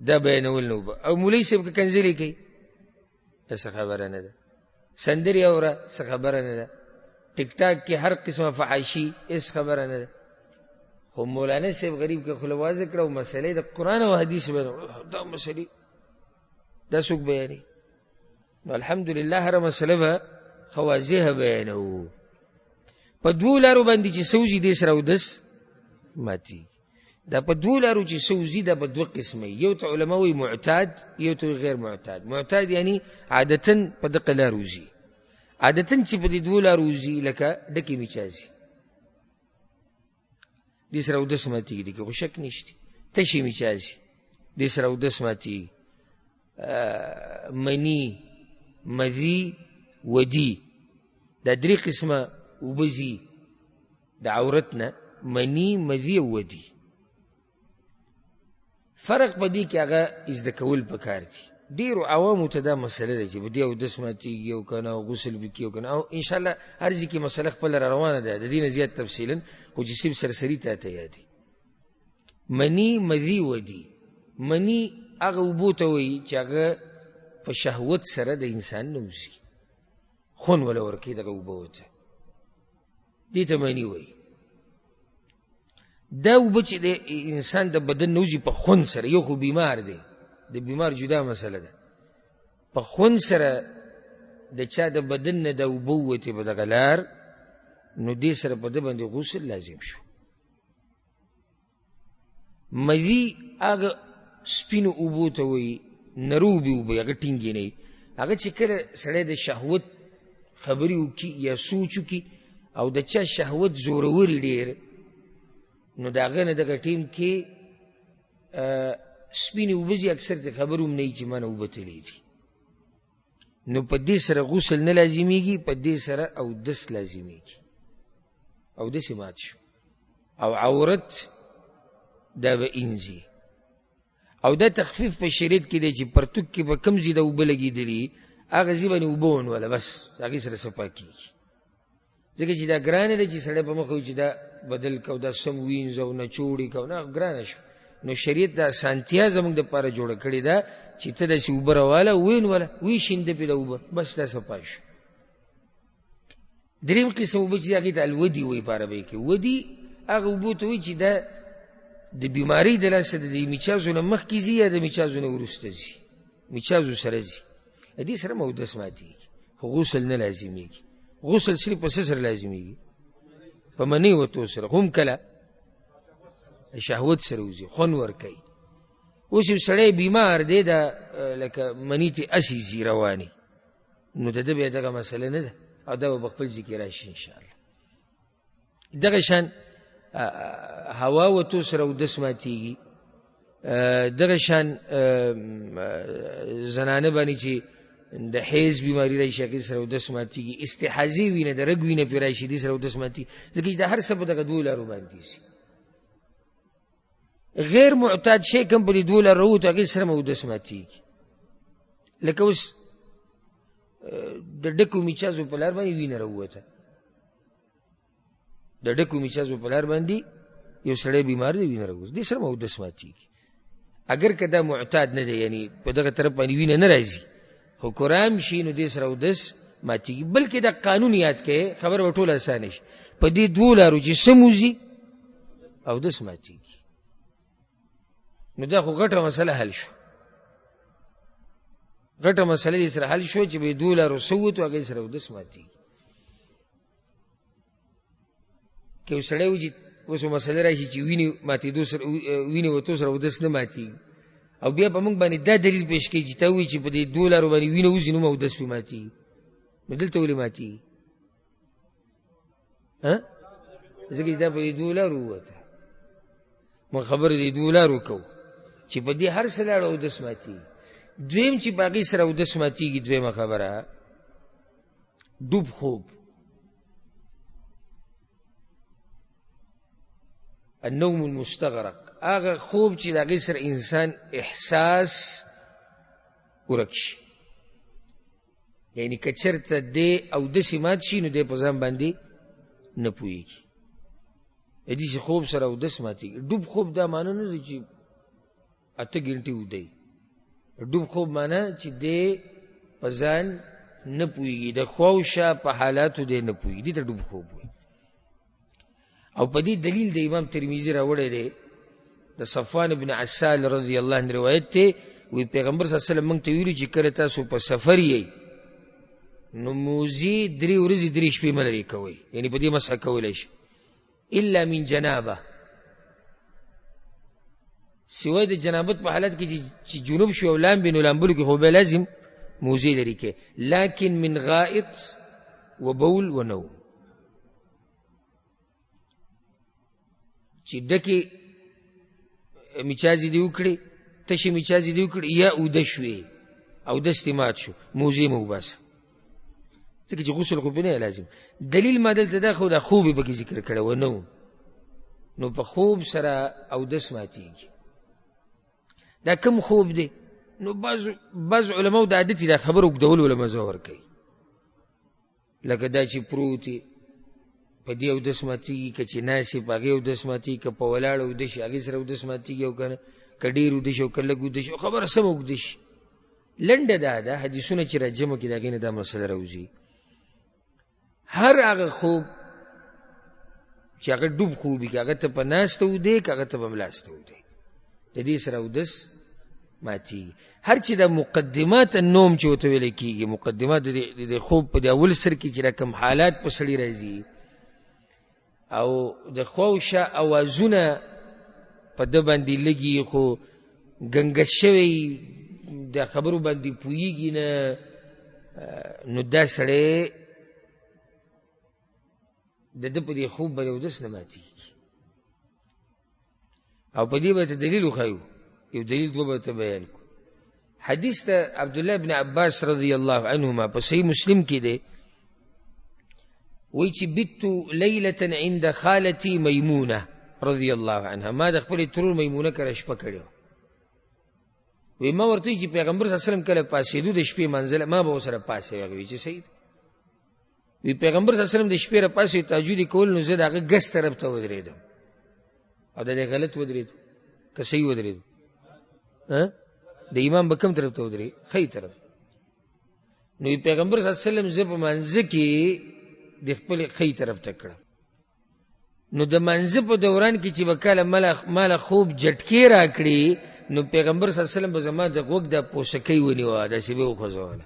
دا بیانول نو او مولوی صاحب کنځلې کوي څه خبره نه ده سندري اوره څه خبره نه ده ټیک ټاک کې هر قسمه فحاشي اس خبره نه ده خو مولانا صاحب غریب کې خلوازه کړو مسلې د قران او حدیث بیان دا مسلې دا څوک بیانې نو الحمدلله هر مسله به خوازیه بیانو په دوه لارو باندې چې سوزي دې سره ودس ماتي دا په دوه لارو چې سوزي دا په دوه قسمه یو ته علماء وي معتاد یو ته غیر معتاد معتاد یعنی عادتاً په دغه لارو زی عادتاً چې په دې دوه لارو زی لکه ډکی میچازي دې سره ودس ماتي دي کې شک نشته تشي میچازي دې سره ودس ماتي منی مذی ودی دا درې قسمه وبزي د عورتنا منی مذی ودی فرق پدې کې هغه از د کول پکار دي ډیرو عوامو ته دا مسله ده چې بده او د سماتي یو کنه او غسل وکيو کنه او ان شاء الله هر ځکه مسله خپل روانه ده د دې زیات تفصیلا خو جسم سرسری ته یادي منی مذی ودی منی هغه وبوته وي چې هغه په شهوت سره د انسان نوزي خون ولا ورکی دغه وبوته دې ته منی وي دا وبچ د انسان د بدن نوزي په خون سره یو خو بیمار دی د بیمار جدا مسله ده په خون سره د چا د بدن نه د وبوته په دغه لار نو دې سره په د باندې غسل لازم شو مذی هغه سپینو وبوته وي نروبي وبي هغه ټینګی نه هغه چې کله سړی د شهوت خبري وکي یا سوچ وکي او د چا شهوت زوروري ډیر نو داغه نه دغه ټیم کې سپینې وبزي اکثر د خبروم نه چې مانه وبتلې دي نو په دې سره غسل نه لازميږي په دې سره او دس لازميږي او دس مات شو او عورت دا به انزي او دا تخفیف په شریعت کې دی چې پرتوک کې به کم زیاده وبلګي دي هغه ځبنه وبون ولا بس هغه سره صفاکی ځکه چې دا ګرانه دي چې سړی په مخ چې دا بدل کو دا سم وینځ او نه چوړي کو نه ګرانه شو نو شریعت دا سانتیا زموږ د پاره جوړ کړی دا چې ته د سوبرواله وین ولا وی شینده په دوبه بس دا صفاش دریم قسم وبچ هغه د الودی وی پاره به کې ودی هغه وبوت وی چې دا د بیماری د لاسه د میچازو نه مخ کیږي یا د میچازو نه ورسته زی میچازو سره زی دې سره مودس ماتي خو غسل نه لازميږي غسل صرف په سر لازميږي په منی وته سره هم کله شهوت سره وزي خون ور کوي اوس سړی بیمار دی دا لکه منیتی اسی زی رواني نو د دې به دغه مسله نه ده او دا په خپل ذکر راشي ان شاء الله دغه شان هوا وته سره ودس ماتيږي دغه شان زنانه باندې چې د حیض بیماری راشي کې سره ودس ماتيږي استحاضي وینه د رګ وینه پیرای شي د سره ودس ماتي ځکه دا هر څه په دغه دوه لارو باندې شي غیر معتاد شي کوم په دوه لارو ته کې سره ودس ماتيږي لکه اوس د ډکو میچازو په لار باندې وینه راوته د ډکو میچازو په لار باندې یو سړی بیمار دی وینه راوځي د سره ودس ماتيږي اگر کدا معتاد نه دی یعنی په دغه طرف باندې وینه نه راځي خو قرآن شي نو دې سره ودس ماتيږي بلکې دا قانون یاد کړئ خبر وټول اسانه شي په دې دوه لارو چې سموزي او دس ماتيږي نو دا خو غټه مسله حل شو غټه مسله دې سره حل شو چې به دوه لارو سوت او هغه سره ودس ماتيږي کې وسړی وږي اوس مسله راشي چې ویني ماتي دو سره ویني وته سره ودس نه ماتي او بیا په موږ باندې دا دلیل پېښ کړي چې ته وی چې په دې دوه لارو باندې ویني وځي نو ودس په ماتي نو دلته ولې ماتي ها ځکه دا په دې دوه لارو وته مو خبر دې دوه لارو کو چې په دې هر څه لارو ودس ماتي دویم چې باقي سره ودس ماتيږي دویمه خبره ډوب خوب النوم المستغرق، هغه خوب چې د هغې سره انسان احساس ورک شي. یعنی که چېرته دی اودسې مات شي نو دی په ځان باندې نه پوهېږي. د داسې خوب سره اودس ماتېږي. ډوب خوب دا معنی نه دی چې 8 ګنټې ودی. ډوب خوب معنی چې دی په ځان نه پوهېږي، د خواوشا په حالاتو دی نه پوهېږي، دې ته ډوب خوب وایي. او په دې دلیل د امام ترمذي راوړی دی، د صفوان بن عسال رضی الله عنه روایت دی، وی پیغمبر صلی الله علیه وسلم موږ ته ویلي چې کله تاسو په سفر یئ نو موزي 3 ورځې 3 شپې مه لرې کوئ، یعنې په دې مسح کولی شي الا من جنابه، سوای د جنابت په حالت کې چې جنوب شو او لامبې نو لامبلو کې خو به لازم موزي لرې کوي، لکن من غائط و بول و نوم، چې ډکې میچازې دې وکړې، تشې میچازې دې وکړې، یا اوده شوې اودس دې مات شو، موزې مه وباسه، ځکه چې غسل خو پې نه لازم. دلیل ما دلته دا خو دا خوب یې پکې ذکر کړی و نوم، نو په خوب سره اودس ماتېږي. دا کم خوب دی؟ نو بعض علماو د عادت دا خبر اوږدول ولا مزه ورکوي، لکه دا چې پروت یې په دې اودس ماتېږي، که چې ناست یې په هغې اودس ماتېږي، که په ولاړ اوده شي هغې سره اودس ماتېږي، او که نه که ډېر اوده شي او که لږ اوده شي، خبره سمه اوږده شي. لنډه دا ده حدیثونه چې را جمع کړي د هغې نه دا مسله راوځي. هر هغه خوب چې هغه ډوب خوب وي، که هغه ته په ناسته ودې که هغه ته په ملاسته ودې، د دې سره اودس ماتېږي. هر چې د مقدمات النوم چې ورته ویلی کېږي، مقدمات د خوب په د اول سر کې چې دا کوم حالات په سړي راځي او د خواوشا اوازونه په ده باندې لګي، خو ګنګس شوی د خبرو باندې پوهېږي نه، نو دا سړی د ده په دې خوب باندې اودس نه ماتېږي. او په دې به ته دلیل وښایو، یو دلیل دوه به ته بیان کړو. حدیث ته عبدالله بن عباس رضی الله عنهما په صحیح مسلم کې دی، وایي چې بتو لیلة عند خالتي میمونه رضی الله عنها، ما د خپلې ترور میمونه کره شپه کړې وه. وی ما ورته چې پیغمبر صلی الله علیه وسلم کله پاسېدو د شپې منزله ما به ورسره پاسې. هغه وی چې صحیح دی. وی پیغمبر صلی الله علیه وسلم د شپې را پاسې تهجد کول، نو زه د هغه ګس طرف ته ودرېدم، او د دې غلط ودرېدو که صحیح ودرېدو؟ د امام به کوم طرف ته ودرېد؟ ښی طرف. نو پیغمبر صلی الله علیه وسلم زه په منځه کې د خپلې ښی طرف ته کړم. نو د منځه په دوران کې چې به کله ماله خوب جټکې را کړي، نو پیغمبر صلی الله علیه وسلم به زما د غوږ د پوسکۍ ونیوه، داسې به یې وخوځوله.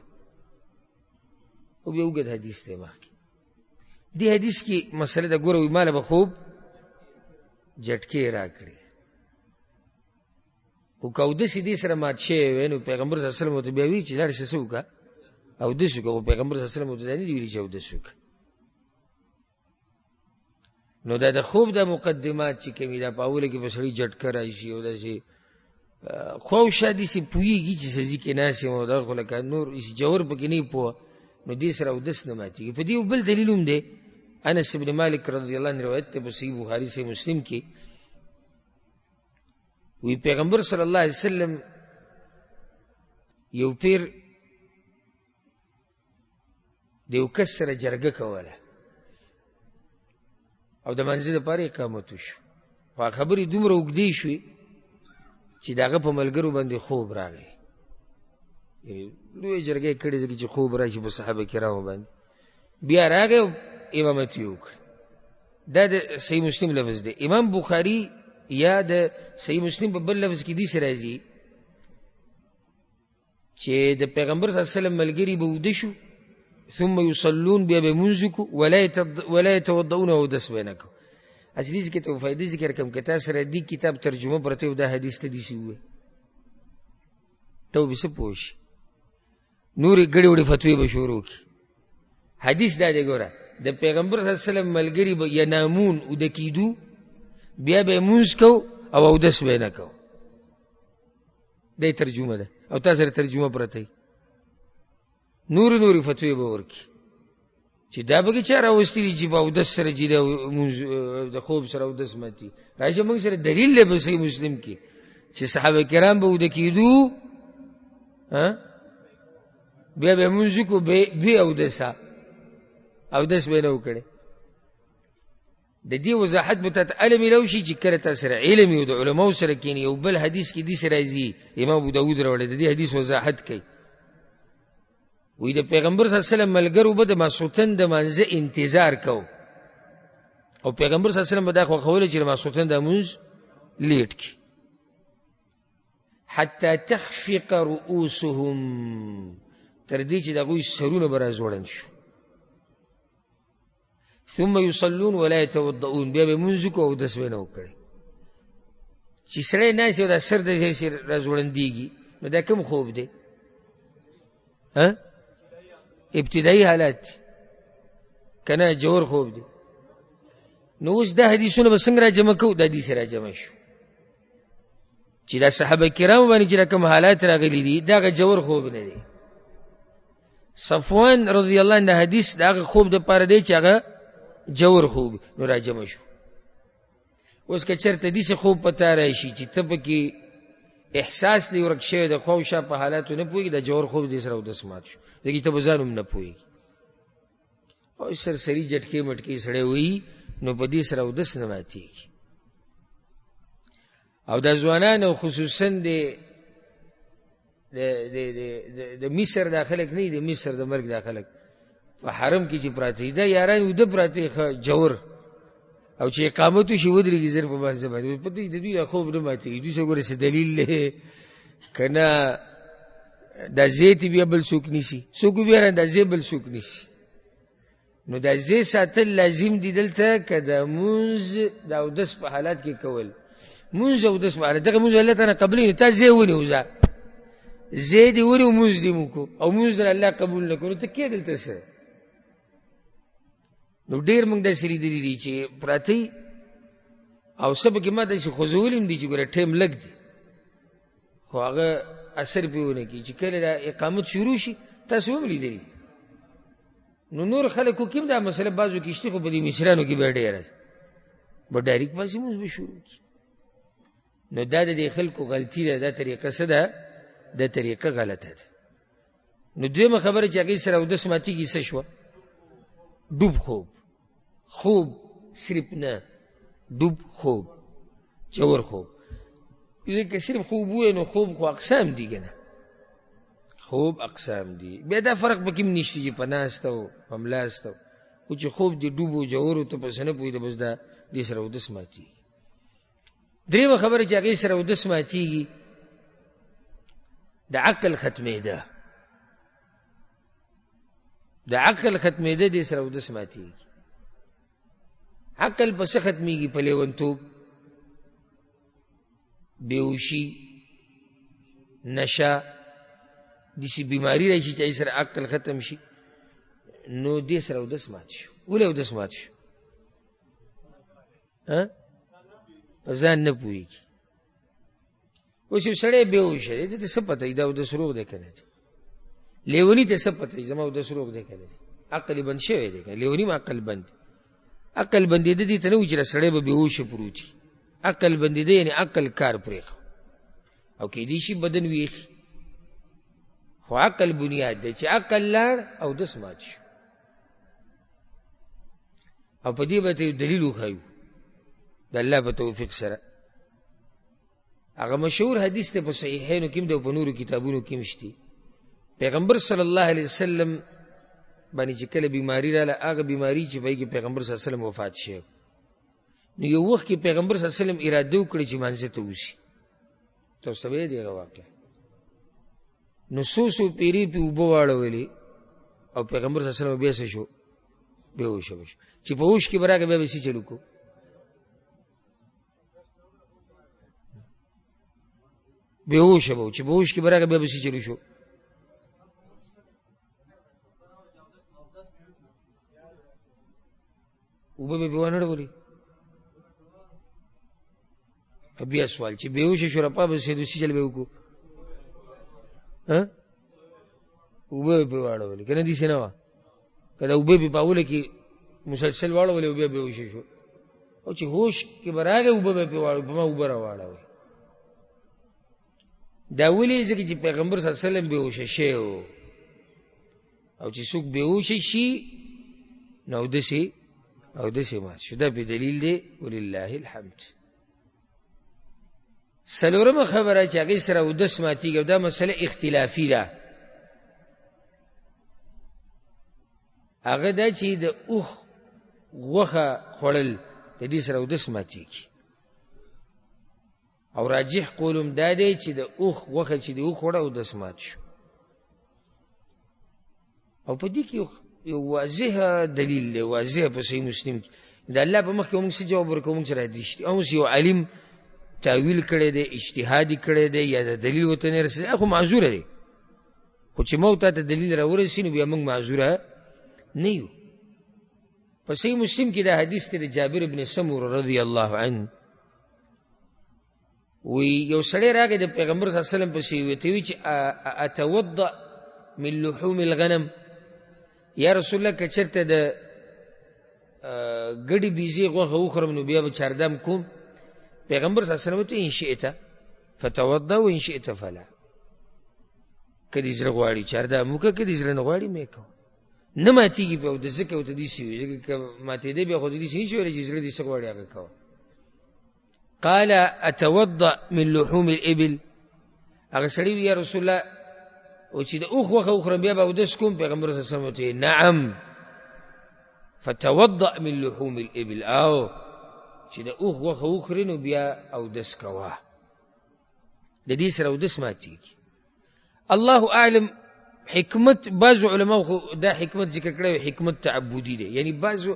او بیا اوږد حدیث دی مخکې. دې حدیث کې مسله ده، ګوره وایي ماله به خوب جټکې را کړي، خو که اودس یې دې سره مات شوی وی، نو پیغمبر صلی الله علیه وسلم ورته بیا وایي چې لاړ شه څه وکړه اودس وکړه، خو پیغمبر صلی الله علیه وسلم ورته دا نه دي ویلي چې اودس وکړه. نو دا د خوب د مقدمات چې کومې دا په اوله کې به سړي جټکه را شي او داسې خواوشا داسې پوهېږي چې سړي کې ناست یم او دا خو لکه نور جوور پکې نه پوه، نو دې سره اودس نه ماتېږي. په دې یو بل دلیل هم دی، انس بن مالک رضی الله عنه روایت دی په صحیح بخاري صحیح مسلم کې، وی پیغمبر صلی الله علیه وسلم یو پیر د یو کس سره جرګه کوله او د منځه دپاره اقامت وشو، خو خبرې دومره اوږدې شوې چې د هغه په ملګرو باندې خوب راغی. لویه جرګه یې کړې ځکه چې خوب راشي په صحابه کرامو باندې. بیا راغی او امامت یې وکړ. دا د صحیح مسلم لفظ دی. امام بخاري یا د صحیح مسلم په بل لفظ کې داسې راځي چې د پیغمبر صلی الله علیه وسلم ملګري به وده شو، ثم یصلون، بیا به لمونځ وکړو، ولا یتوضؤون، اودس به یې نه کوو. اصلي کې ته فایدې ذکر کوم، که تا سره دې کتاب ترجمه پرته وي دا حدیث ته داسې ووایي، ته به څه پوه شي، نورې ګډې وړې فتوې به شروع کړي. حدیث دا دی، ګوره د پیغمبر صلی الله علیه وسلم ملګري به ینامون، اوده کېدو، بیا به یې لمونځ کوو او اودس به یې نه کوو. دا ترجمه ده، او تا سره ترجمه پرته وي، نورې فتوې به ورکړي چې دا به چا راوستي دي چې په اودس سره چې د خوب سره اودس ماتي. راشه موږ سره دلیل دی په صحیح مسلم کې چې صحابه کرام به وده کېدو بیا به مونځ کو بیا اودسه اودس به نه وکړي. د دې وضاحت به تاسو علم لو شي چې کله تاسو سره علم یو د علماو سره کېنی یو بل حدیث کې دي سره راځي امام ابو داود راوړي د دې حدیث وضاحت کوي. وې د پیغمبر صلی الله علیه وسلم ملګرو به د ماسوتن د منځ انتظار کو او پیغمبر صلی الله علیه وسلم به دا خو خوله چې ماسوتن د منځ لیټ کی حتی تخفق رؤوسهم تر دې چې دغوی سرونه به راځوړن شو. ثم يصلون ولا يتوضؤون بیا به منځ کو او دس به نه وکړي. چې سړی ناسي او دا سر د راځوړندېږي نو دا کوم خوب دی؟ ابتدایي حالات کنه جوړ خوب دی. نو اوس دا حدیثونه به څنګه راجمع کوو؟ دا حدیث راجمع شو چې دا صحابه کرام باندې چې کوم حالات راغلي دي دا جوړ خوب نه دی. صفوان رضی الله عنه حدیث دا خوب د پاره دی چې هغه جوړ خوب نو راجمع شو. اوس که چېرته داسې خوب پته راشي چې ته پکې احساس دی ورک شوی د خوشا په حالاتو نه پوهېږي دا جوړ خوب دې سره اودس مات شو ځکه ته به ځان هم نه پوهېږي او سرسري جټکې مټکې سړی وایي نو په دې سره اودس نه ماتېږي. او دا ځوانان خصوصا د مصر دا خلک نه دي د مصر د مرګ دا خلک په حرم کې چې پراته دي دا یاران وده پراته جوړ او چې اقامت شي ودرېږي زر په باندې باندې پته د دوی خوب نه ماتېږي. دوی څه ګوره څه دلیل دی که نه دا زیت بیا بل څوک نیسي څوک بیا دا زی بل څوک نیسي. نو دا زی ساتل لازم دي دلته که د مونځ د اودس په حالات کې کول مونځ اودس په حالات دغه مونځ الله تعالی قبلوي تا زی ونیوځه زی دې ونیو مونځ دې موکو او مونځ در الله قبول نه کړو ته کې دلته څه. نو ډېر موږ داسې لیدلي دي چې پراته او څه پکې ما داسې خوځولي هم دي چې ګوره ټایم لږ دی خو هغه اثر پرې ونه کړي چې کله دا اقامت شروع شي تاسو هم لیدلي. نو نور خلکو کې هم دا مسله بعضو کې شته خو په دې مصریانو کې به ډېره به ډایرکټ پسې مونځ به شروع کړي. نو دا د دې خلکو غلطي ده. دا طریقه څه ده؟ دا طریقه غلطه ده. نو دویمه خبره چې هغې سره اودس ماتېږي څه شوه؟ ډوب خوب. خوب صرف نه ډوب خوب جوړ خوب. ځکه صرف خوب ووایو نو خوب خو اقسام دي که نه خوب اقسام دي بیا دا فرق پکې هم نشته چې په ناسته او په ملاسته خو چې خوب دې ډوب و جوړ ته پسې نه پوهېده بس دا دې سره اودس ماتېږي. درېیمه خبره چې هغې سره اودس ماتېږي د عقل ختمېده. د عقل ختمېده دې سره اودس ماتېږي. عقل په څه ختمېږي؟ په لیونتوب بېهوشي نشه داسې بیماري راشي چې سره عقل ختم شي نو دې سره اودس مات شو. ولې اودس مات شو؟ په ځان نه پوهېږي. اوس یو سړی بېهوشه دی دې ته څه پته وي دا اودس روغ دی که نه دی؟ لیوني ته څه پته وي زما اودس روغ دی که نه دی؟ عقل یې بند شوی دی که لیوني م عقل بند عقل بندېده دې ته نه وي چې سړی به بېهوشه پروت وي. عقل بندېده یعنې عقل کار پرېښو او کېدای شي بدن ویښي خو عقل بنیاد دی چې عقل لاړ اودس مات شو. او په دې به ته یو دلیل وښایو د الله په توفیق سره. هغه مشهور حدیث دی په صحیحینو کې هم دی او په نورو کتابونو کې هم شته. پیغمبر صلی الله علیه وسلم باندې چې کله بیماری راله هغه بیماری چې په هغې کې پیغمبر صلی الله علیه وسلم وفات شوی نو یو وخت کې پیغمبر صلی الله علیه وسلم اراده وکړه چې مانځه ته وشي. تاسو ته به یې دی هغه واقع نو څو پیرې پې اوبه واړولې او پیغمبر صلی الله علیه وسلم بیا څه شو؟ بېهوشه وشو. چې په هوش کې به راغی بیا به څه چل وکړو؟ بېهوشه به و چې په هوش کې به راغی بیا به څه چل وشو؟ اوبه به بیا وانړولې. بیا سوال چې بېهوشه شو رپا به څه دوسي چل به وکړو؟ اوبه به پرې واړولې که نه داسې نه وه که دا اوبه په اوله کې مسلسل واړولې او بیا بېهوش شو، او چې هوش کې به راغی اوبه به پې واړو، په ما اوبه را واړوئ. دا ولې ځکه چې پیغمبر صلی الله علیه وسلم بېهوشه شوی و، او چې څوک بېهوشه شي نو اودسې مات شو. دا پې دلیل دی ولله الحمد. څلورمه خبره چې هغې سره اودس ماتېږي او دا مسله اختلافي ده، هغه دا چې د اوښ غوښه خوړل د دې سره اودس ماتېږي، او راجح قولم دا دی چې د اوښ غوښه چې دی وخوړه اودس مات شو. او په دې کې یو واضح دلیل دی، واضح په صحیح مسلم کې د الله په مخ کې موږ څه جواب ورکوو؟ موږ سره حدیث دی، او یو عالم تاویل کړی دی، اجتهادي کړی دی، یا د دلیل ورته نه رسېدلی، هغه خو معذوره دی. خو چې موږ ته دلیل را ورسېږي نو بیا موږ معذوره نه یو. په صحیح مسلم کې دا حدیث دی د جابر بن سمره رضی الله عنه، وی یو سړی راغی د پیغمبر صلی الله علیه وسلم پسې ورته وی چې اتوضأ من لحوم الغنم، یا رسول الله که چېرته د ګډې بیزې غوښه وخورم نو بیا به چاردام کوم؟ پیغمبر صلی الله علیه وسلم ورته ان شئت فتوضأ وان شئت فلا، که دې زړه غواړي چاردام وکړه، که دې زړه نه غواړي مې کوه. نه ماتېږي په اودس، ځکه ورته داسې وي، ځکه که ماتېدی بیا خو دې داسې نه شي ویلی چې زړه دې څه غواړي هغه کوه. قال اتوضأ من لحوم الابل، هغه سړی وي یا رسول الله او چې د اوښ غوښه وخورم بیا به اودس کوم؟ پیغمبر صلی الله علیه وسلم ورته نعم فتوضأ من لحوم الابل، او چې د اوښ غوښه وخورې نو بیا اودس کوه. د دې سره اودس ماتېږي. الله اعلم حکمت، بعضو علماء خو دا حکمت ذکر کړی حکمت تعبدي دی، یعنی بعضو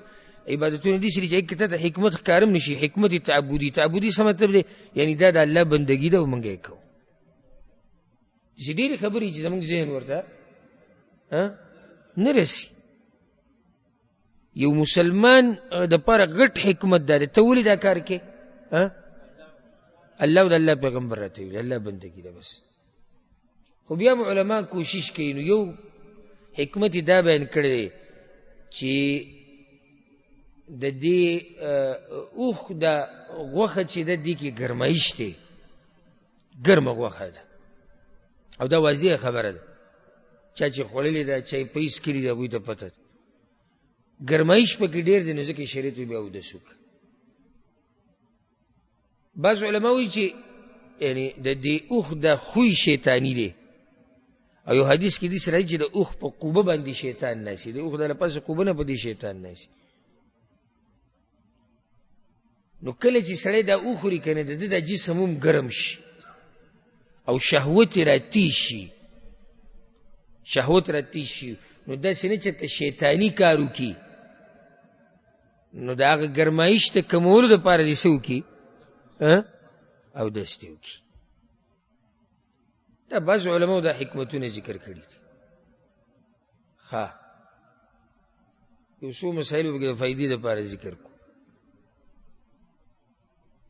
عبادتونه دي چې هیڅ ته حکمت ښکارم نشي، حکمت تعبدي. تعبدي څه مطلب دی؟ یعنی دا د الله بندګي ده او موږ یې کوو. چې ډېرې خبرې چې زموږ ذهن ورته نه رسي. یو مسلمان دپاره غټ حکمت دا دی، ته ولې دا کار کې؟ الله او د الله پیغمبر راته ویلي، الله بندګي ده بس. خو بیا علما کوشش کوي، نو یو حکمت دا بیان کړی دی چې د دې اوښ دا غوښه چې د دې کې ګرمایش دی، ګرمه غوښه ده، او دا واضح خبره ده، چا چې خوړلې ده، چا یې پیس کړي ده، هغوی ته پته ده ګرمایش پکې ډېر دی، نو ځکه شریعت بیا اودس وکړه. بعض علما وایي چې یعنی د دې اوښ دا خوی شیطاني دی، او یو حدیث کې داسې راځي چې د اوښ په قوبه باندې شیطان ناستي، د اوښ د لپاسه قوبه نه، په دې شیطان ناستي. نو کله چې سړی دا وخوري که نه، د ده دا جسم هم ګرم شي او شهوت یې راتیز شي، شهوت راتیز شي، نو داسې نه چې ته شیطاني کار وکړي، نو د هغه ګرمایش د کمولو دپاره دې څه وکړي؟ اودس دې وکړي. دا بعض علماو دا حکمتونه ذکر کړي دي. یو څو مسایل به د فایدې دپاره ذکر کړو.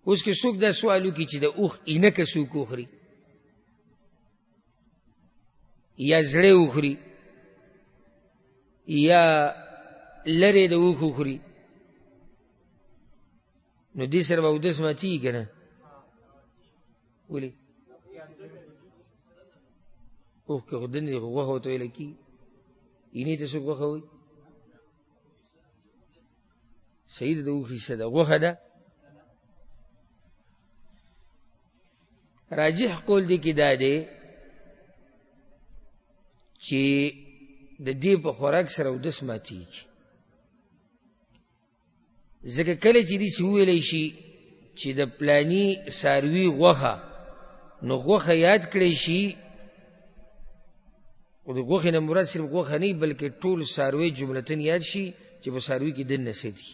اوس که څوک دا سوال وکړي چې د اوښ اینکه څوک وخوري یا زړی وخوري یا لرې د اوښ وخوري، نو دې سره به اودس ماتېږي که نه؟ ولې؟ اوښ که خو دندې خو غوښه ورته ویلی کېږي، اینې ته څوک غوښه وایي؟ صحیح ده، د اوښ حصه ده، غوښه ده. راجح قول دی کې دا دی چې د دې په خوراک سره اودس ماتېږي، ځکه کله چې داسې وویلی شي چې د پلاني څاروي غوښه، نو غوښه یاد کړی شي، او د غوښې نه مراد صرف غوښه نه، بلکې ټول څاروي جملتن یاد شي چې په څاروي کې دننه څه دي.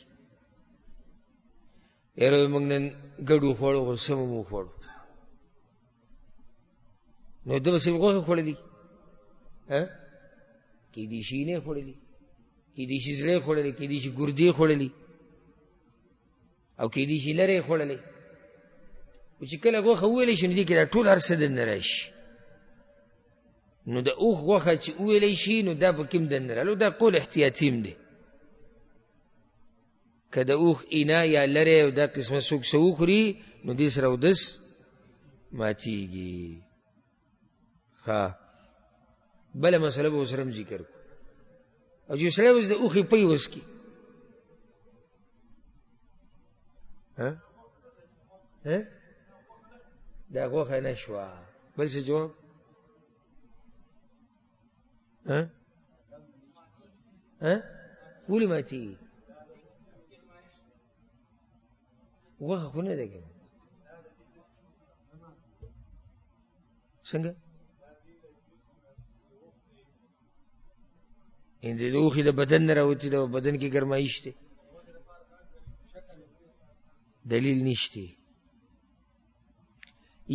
یاره موږ نن ګډ وخوړو، خو څه مو وخوړو، نو ده به صرف غوښه خوړلي، کېدای شي اینې خوړلي، کېدای شي زړی خوړلی، کېدای شي ګردې خوړلي، او کېدای شي لرې خوړلی. خو چې کله غوښه وویلی شي نو دې کې دا ټول هر څه دننه راشي. نو د اوخ غوښه چې وویلی شي نو دا په کوم دننه رالو، دا قول احتیاطي هم دی. که د اوخ اینا یا لرې او دا قسمه څوک څه وخوري نو دې سره اودس ماتیږي. ها بله مسله به ورسره هم ذکر کړو. او چې سړی اوس د اوښې پی وڅکي دا غوښه نه شوه، بل څه جواب؟ ولې ماتېږي؟ غوښه خو نه ده که څنګه؟ د اوښې د بدن نه راوتي ده، بدن کې ګرمایش دی، دلیل نشته.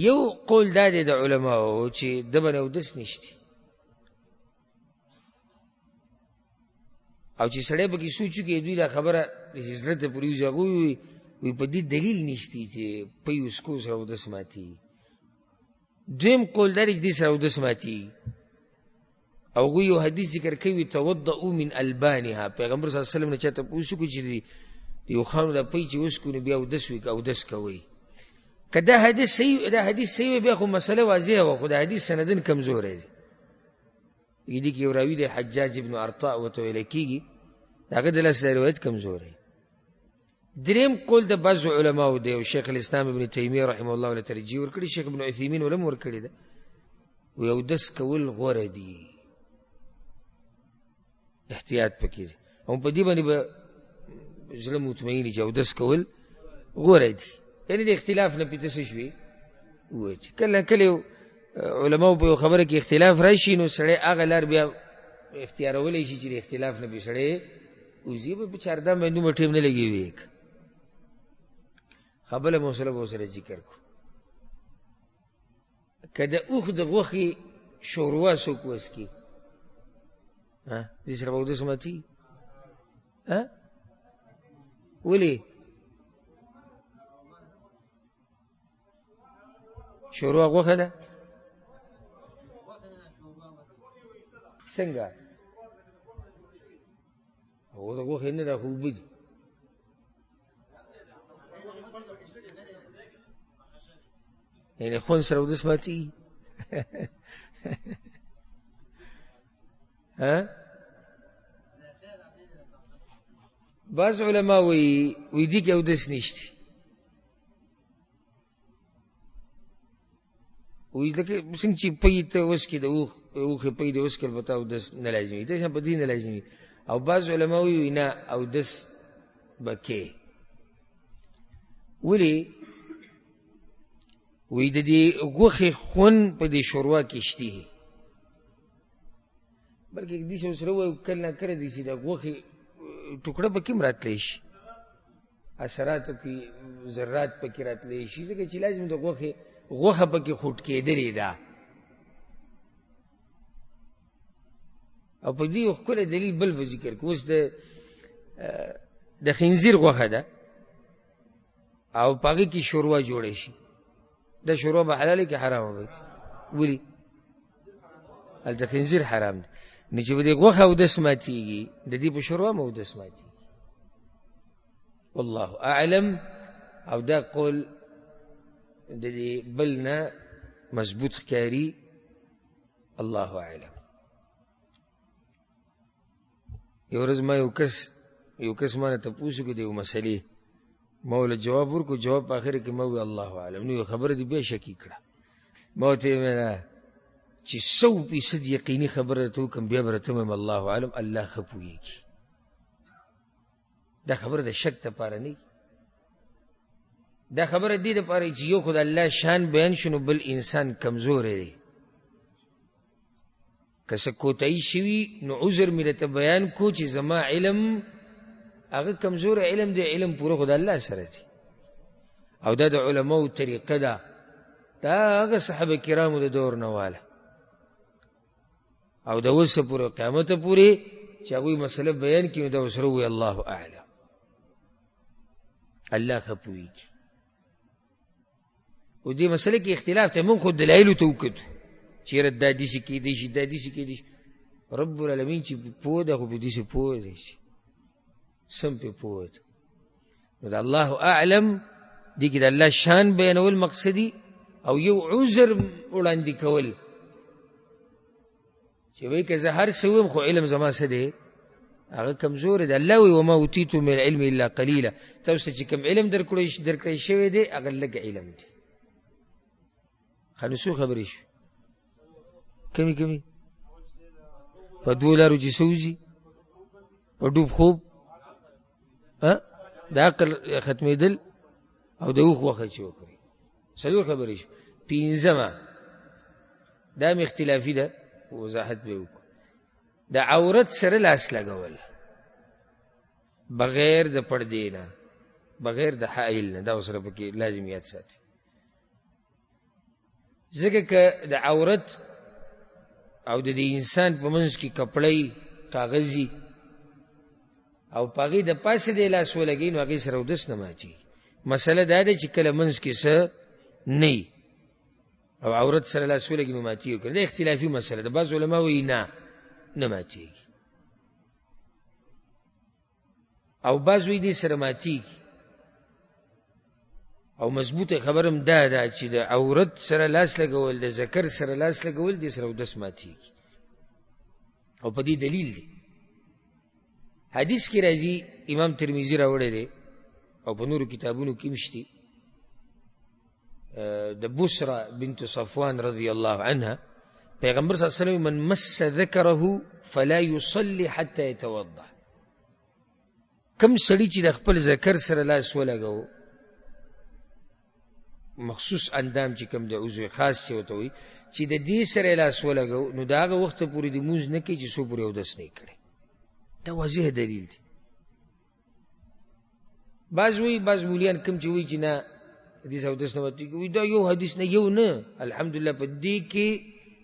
یو قول دا دی د علماو چې د به نه اودس نشته، او چې سړی پکې سوچ وکړي دوی دا خبره زړه ته پورې وځي، هغوی وایي په دې دلیل نشته چې پی وڅکو سره اودس ماتېږي. دویم قول دا دی چې دې سره اودس ماتېږي، او هغوی یو حدیث ذکر کوي توضؤ من البانها. پیغمبر صلی الله علیه وسلم نه چا تپوس وکړي چې د یوخانو دا پی چې وڅکو نو بیا اودس وکړي، اودس کوئ. که دا حدیث صحیح بیا خو مسله واضحه وه، خو دا حدیث سندن کمزوری دی. دې کې یو راوي دی حجاج ابن ارطاء ورته ویلی کېږي، د هغه د لاسه روایت کمزوری. دریم قول د بعضو علماو دی، او شیخ الاسلام ابن تیمیه رحمه الله له ترجیح ورکړي، شیخ ابن عثیمین ولم ورکړي ده، وی اودس کول غوره دي، احتیاط پکې دی، او په دې باندې به زړه مطمئن چې اودس کول غوره دي. یعنې د اختلاف نه پته څه شوي ووایي چې کله کله علماو په یو خبره کې اختلاف راشي نو سړی هغه لار بیا اختیارولی شي چې د اختلاف نه پې سړی وځي. په چاردام باندې دومره ټیم نه لګي وي خبره مسله به ورسره ذکر کړو. که د اوښ د غوښې شوروا څوک وڅکي دې سره به اودس ماتېږي؟ ولې؟ شوروا غوښه ده څنګه؟ هغه د غوښې نه ده، خو اوبه دي. یعنې خون سره اودس ماتېږي؟ بعض علما وایي دې کې اودس نشته، وایي لکه څنګه چې پی ته وڅکي د اوښې پی د وڅکي البته اودس نه لازمي، دې شان په دې نه لازمي. او بعض علما وایي نه اودس به کې. ولې؟ وایي د دې غوښې خون په دې شوروا کې شته، بلکې دې سره وایي کله نه کله دي چې د غوښې ټوکړه پکې هم راتلی شي، اثرات پکې ذرات پکې راتلی شي، ځکه چې لازم د غوښه پکې خوټ کېدلې ده. او په دې یو ښکلی دلیل بل به ذکر کړو. اوس د خنزیر غوښه ده او په هغې کې شوروا جوړی شي، دا شوروا به حلاله کې حرامه وي. ولې؟ هلته خنزیر حرام دی، نو چې په دې غوښه اودس ماتېږي د دې په شوروا هم اودس ماتېږي. والله اعلم. او دا قول د دې بل نه مضبوط ښکاري، الله اعلم. یو ورځ ما یو کس ما نه تپوس وکړو د یو مسلې، ما ورله جواب ورکړو، جواب په اخر کې ما وویل الله اعلم. نو یو خبره دې بیا شکي کړه، ما ورته ویل چې 100% یقیني خبره درته وکړم بیا به راته ووایم الله اعلم، الله ښه پوهېږي. دا خبره د شک دپاره نه، دا خبره دې دپاره چې یو خو د الله شان بیان شو نو بل انسان کمزوری دی، که څه کوتاهي شوي نو عذر مې درته بیان کو چې زما علم هغه کمزوری علم دی، علم پوره خو د الله سره دی. او دا د علماو طریقه ده، دا هغه صحابه کرامو د دور نه واله او د اوسه پورې قیامت پورې چې هغوی مسله بیان کړي نو دا ورسره ووایي الله اعلم، الله ښه پوهېږي. او دې مسله کې اختلاف ته موږ خو دلایلو ته وکتو چیرې دا داسې کېدی شي دا داسې کېدی شي رب العالمین چې پوه ده خو په داسې پوه دی شي سم پې پوه ده نو د الله اعلم دې کې د الله شان بیانول مقصدي او یو عذر وړاندې کول چې وایي که زه هر څه ویم خو علم زما څه دی هغه کمزور دی الله وایي وما اوتیتم من العلم الا قلیلا تاسو چې کوم علم درکړی شوی دی هغه لږ علم دی ښه نو څو خبرې شو کمی په دوو لارو چې څه وځي په ډوب خوب د عقل ختمېدل او د اوښ غوښه چې وکړي څلور خبرې شو پنځمه دا مې اختلافي ده وضاحت به وکړو د عورت سره لاس لګول بغیر د پردې نه بغیر د حائل نه دا سره پکې لازمیات ساتي ځکه که د عورت او د انسان په منځ کې کپړی کاغذي او پاغي د پاسه د لاس ولګي نو هغې سره اودس نه ماتي مسله دا ده چې کله منځ کې څه نه او عورت سره لاس ولګي نو ماتي وکړي دا اختلافي مسله ده بعض علما وایي نه ماتیږي او بعض وایي دې سره ماتیږي او مضبوطه خبرم دا ده چې د عورت سره لاس لګول د ذکر سره لاس لګول دې سره اودس ماتیږي او په دې دلیل دی حدیث کې راځي امام ترمذی راوړی دی او په نورو کتابونو کې مشتي د بصرة بنت صفوان رضی الله عنها پیغمبر صلی الله علیه وسلم من مس ذکره فلا يصلي حتى يتوضا کم سړي چې د خپل ذکر سره لاس ولګو مخصوص اندام چې کم د عضو خاص څه وته وي چې د دې سره لاس ولګو نو دا هغه وخت پورې د موز نه کوي چې څو پورې اودس نه کړي دا واضح دلیل دی بعض مولیان کم چې وایي چې نه حدیث اودس نه وتی وي دا یو حدیث نه یو نه الحمدلله په دې کې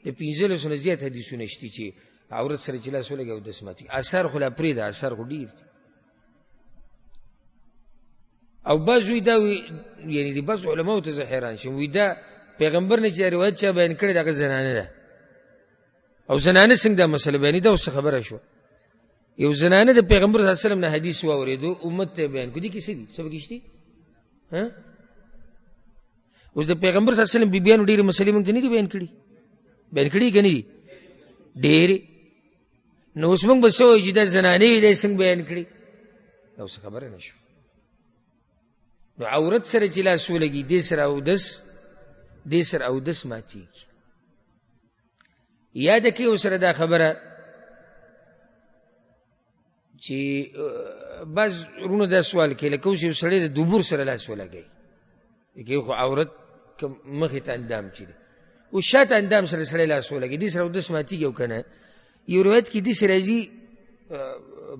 د 15 نه زیات حدیثونه شته چې عورت سره چې لاس ولګي اودس ماتي اثر خو لا پرې ده اثر خو ډیر دی او بعض وی دا یعنی د بعض علماء ته زه حیران شم وی دا پیغمبر نه چې روایت چا بیان کړی دا زنانه ده او زنانه څنګه دا مسله بیان دا اوس خبره شو یو زنانه د پیغمبر صلی الله علیه وسلم نه حدیث واوریدو امت ته بیان کړي کې څه دي سبق کیشتي ها اوس د پیغمبر صلی الله علیه وسلم بیان ډیره مسلې مونږ ته نه دي بیان کړي کني ډېر نو اوس موږ به څه وایو چې دا زنانې دې څنګه بیان کړي دا اوس خبره نشو نو عورت سره چې لاس ولګي دې سره اودس ماتیږي یاد کې اوسره دا خبره چې بعض رونه دا سوال کوي لکه اوس یو سړی د دبور سره لاس ولګي کې خو عورت مخې ته اندام چي دي او شاته اندام سره سړی لاس ولګي دې سره اودس ماتیږي او کنه یو روایت کې دې سره راځي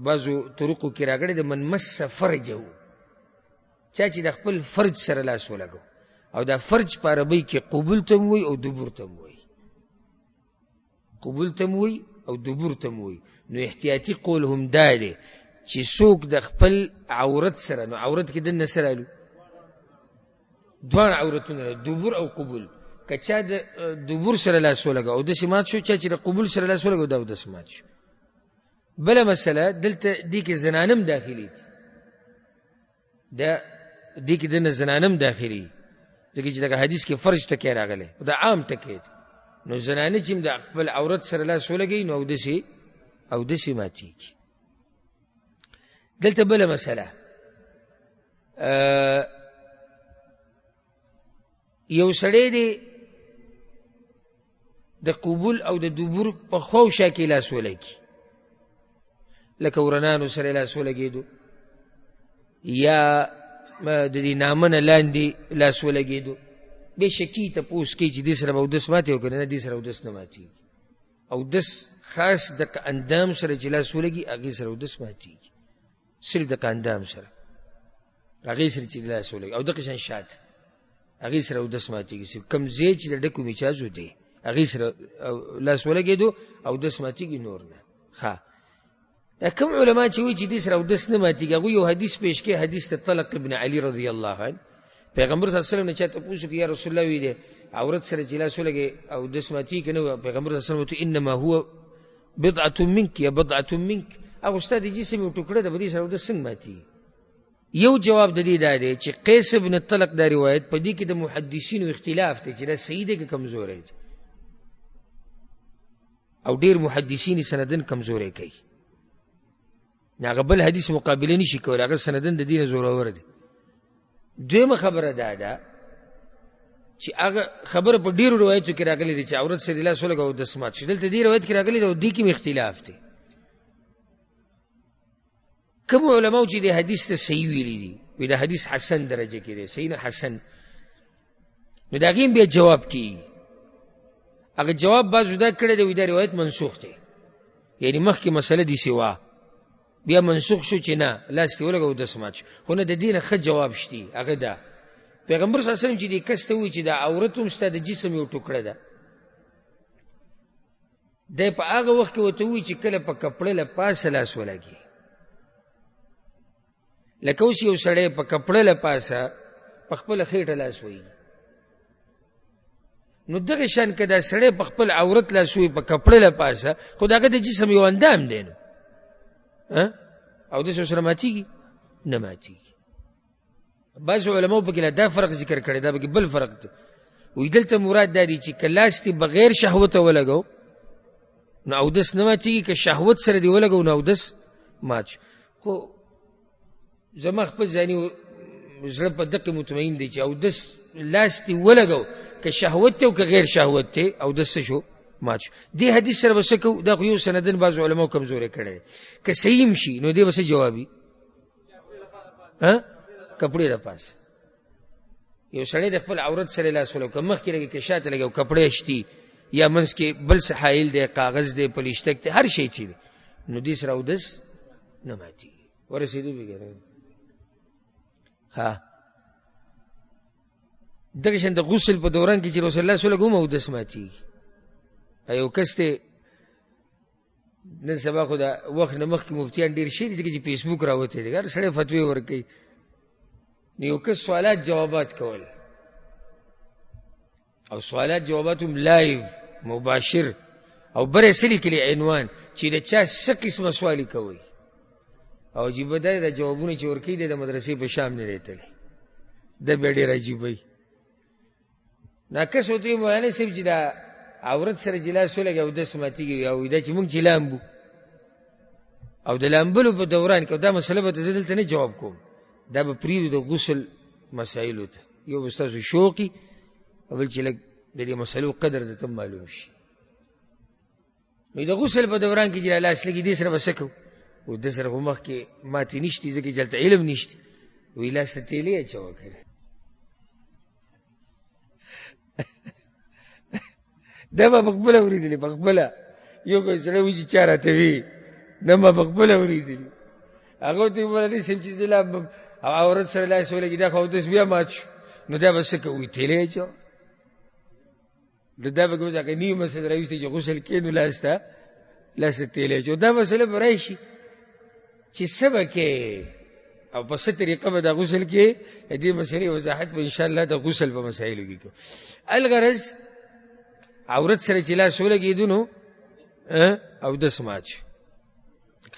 بعضو طرقو کې راغلي د من مس فرجه چا چې د خپل فرج سره لاس ولګو او دا فرج په عربی کې قبول تم وي او دبور تم وي قبول تم وي او دبور تم وي نو احتیاطي قول هم دا دی چې څوک د خپل عورت سره نو عورت کې دنه سره الو دوه عورتونه دبور او قبول کچا د دبور سره لاس ولګو او د سمات شو چې د قبول سره لاس ولګو دا د سمات شو بل مسله دلته دې کې زنانم داخلي دا دې کې د زنانم داخلي ځکه چې دا حدیث کې فرج ټکی راغلی دا عام ټکی نو زنانه چې د خپل عورت سره لاس ولګي نو او دسي ماتیږي دلته بل مسله یو سړی دی د قبول او د دبور په خو شکل لاس ولګي لکه ورنانو سره لاس ولګیدو یا د دې نامنه لاندې لاس ولګیدو به شکی ته پوس کې چې د سره اودس ماتي او کنه د سره اودس نه ماتي او دس خاص د اندام سره چې لاس ولګي هغه سره اودس ماتي صرف د اندام سره هغه سره چې لاس ولګي او د قشن شات هغه سره اودس ماتي کم زی چې د ډکو میچازو دی هغه سره لاس ولګیدو او دس ماتي نور نه ها کوم علماء چې وی چې د سره اودس نه ماتي هغه یو حدیث پیش کې حدیث د طلق ابن علی رضی الله عنه پیغمبر صلی الله علیه وسلم نه چاته پوښتنه کوي یا رسول الله وی دی عورت سره چې لاس ولګي او دس ماتي کنه پیغمبر صلی الله علیه وسلم ته انما هو بضعه منك یا بضعه منك او استاد جسم یو ټوکړه د بدی سره د څنګه ماتي. یو جواب د دې دا دی چې قیس ابن طلق دا روایت په دې کې د محدثینو اختلاف دی چې دا صحیح دی که کمزور دی او ډیر محدثین سندن کمزوري کوي. هغه بل حدیث مقابله نشي کولای، هغه سندن د دین زورور دي. دویمه خبره ده چې هغه خبره په ډیرو روایتو کې راغلي دي چې عورت سره لاس ولګو او د سمات شدل ته دی روایت کې راغلي دی او دې کې اختلاف دی. کوم علماء چې د حدیث ته صحیح ویلي دي وی دا حدیث حسن درجه کې دی، صحیح نه حسن، نو دا غیم به جواب کی هغه جواب بازو دا کړی دی وی دا روایت منسوخ دی، یعنی مخکې مسله دي سوا بیا منسوخ شو چې نه لاس ته ولګو د سمات شو. خو نه د دین ښه جواب شتي هغه دا پیغمبر صلی الله علیه وسلم چې دې کس ته وی چې دا عورت هم ستا د جسم یو ټوکړه ده، دی په هغه وخت کې ورته وی چې کله په کپړه له پاسه لاس ولګي، لکه اوس یو سړی په کپړه له پاسه په خپله خېټه لاس وهي، نو دغه شان که دا سړی په خپل عورت لاس وهي په کپړه له پاسه، خو د هغه د جسم یو اندام دی نو او داسې ورسره ماتېږي نه ماتېږي. بعضو علماو پکې دا فرق ذکر کړی، دا پکې بل فرق دی، وایي دلته مراد دا دی چې که لاس دې بغیر شهوته ولګو نو اودس نه ماتېږي، که شهوت سره دې ولګو نو اودس مات شو. خو زما خپل ځاني زړه په دقه مطمئن دی چې اودس لاس دې ولګو که شهوت ته او که غیر شهوت ته اودس شو مات شو. دې حدیث سره به څه کوو؟ دا خو یو سندن بعضو علماو کمزوری کړی، که صحیح هم شي نو دې به څه جوابي کپړې د پاسه یو سړی د خپل عورت سره لاس ولګو، که مخکې لګي که شاته لګي او کپړې شتي یا منځ کې بل څه حایل دی، کاغذ دی، پلیشتک دی، هر شی چې دی نو دې سره اودس نه ماتېږي. ورسېدو بېګانه ها دغه شان د غسل په دوران کې چې رسول الله صلی الله علیه وسلم اودس ماتېږي. یو کس ته نن سبا خو دا وخت نه مخکې مفتیان ډېر شي دي چې فیسبوک راوتی دی، هر سړی فتوی ورکوي، نو یو کس سوالات جوابات کول او سوالات جوابات هم لایو مباشر او بره څه لیکلي عنوان چې د چا څه قسمه سوالي کوي او عجیبه دا د جوابونه چې ورکوي دی د مدرسې په شام نه دی تللی، دا بیا ډېر عجیبه وي. ناکس ورته وایي مولانا صاحب چې دا عورت سره چې لاس ولګي اودس ماتېږي، او دا چې موږ چې لامبو او د لامبلو په دوران کې دا مسله به ته زه دلته نه جواب کوم، دا به پرېږدو د غسل مسایلو ته، یو به ستاسو شوقي او بل چې لږ د دې مسلو قدر درته معلوم شي. نو د غسل په دوران کې چې لاس لګي دې سره به څه کوو؟ و د سره خو مخکې ماتې نشتي ځکه چې هلته علم نشته، وایي لاس ته تیلې اچوه که نه دا ما په خپله اورېدلې، په خپله یو که سړی وایي چې چا راته وي، نه ما په خپله اورېدلې. هغه ورته وایي مولوي صاحب چې زه لامبم او عورت سره لاس ولګي دا خو اودس بیا مات شو، نو دا به څه کوو؟ تیلې اچوه. نو دا به کوم هغه نیمه مسله راویستې چې غسل کې نو لاس ته تیلې اچوه. دا مسله به راشي چې څه به کې او په څه طریقه به دا غسل کې، دې مسلې وضاحت به انشاءالله د غسل په مسایلو کې کوو. الغرض عورت سره چې لاس ولګېدو نو اودس مات شو.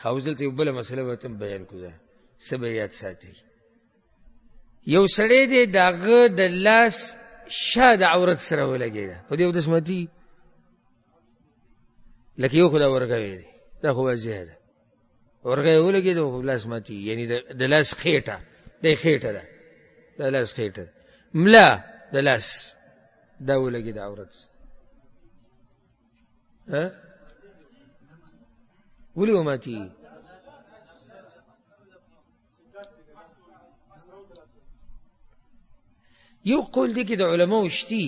اوس دلته یو بله مسله به ته بیان کړو، څه به یاد ساتئ. یو سړی دی د هغه د لاس شا د عورت سره ولګېده، په دې اودس ماتېږي؟ لکه یو خو دا ورغوی دی، دا خو واضح ده، ورغوی ولګېده خو لاس ماتېږي، یعنی د لاس خېټه، دی خېټه ده، د لاس خېټه ده، ملا د لاس دا ولګېده عورت ولې وماتېږي؟ یو قول دی کې د علماو شتي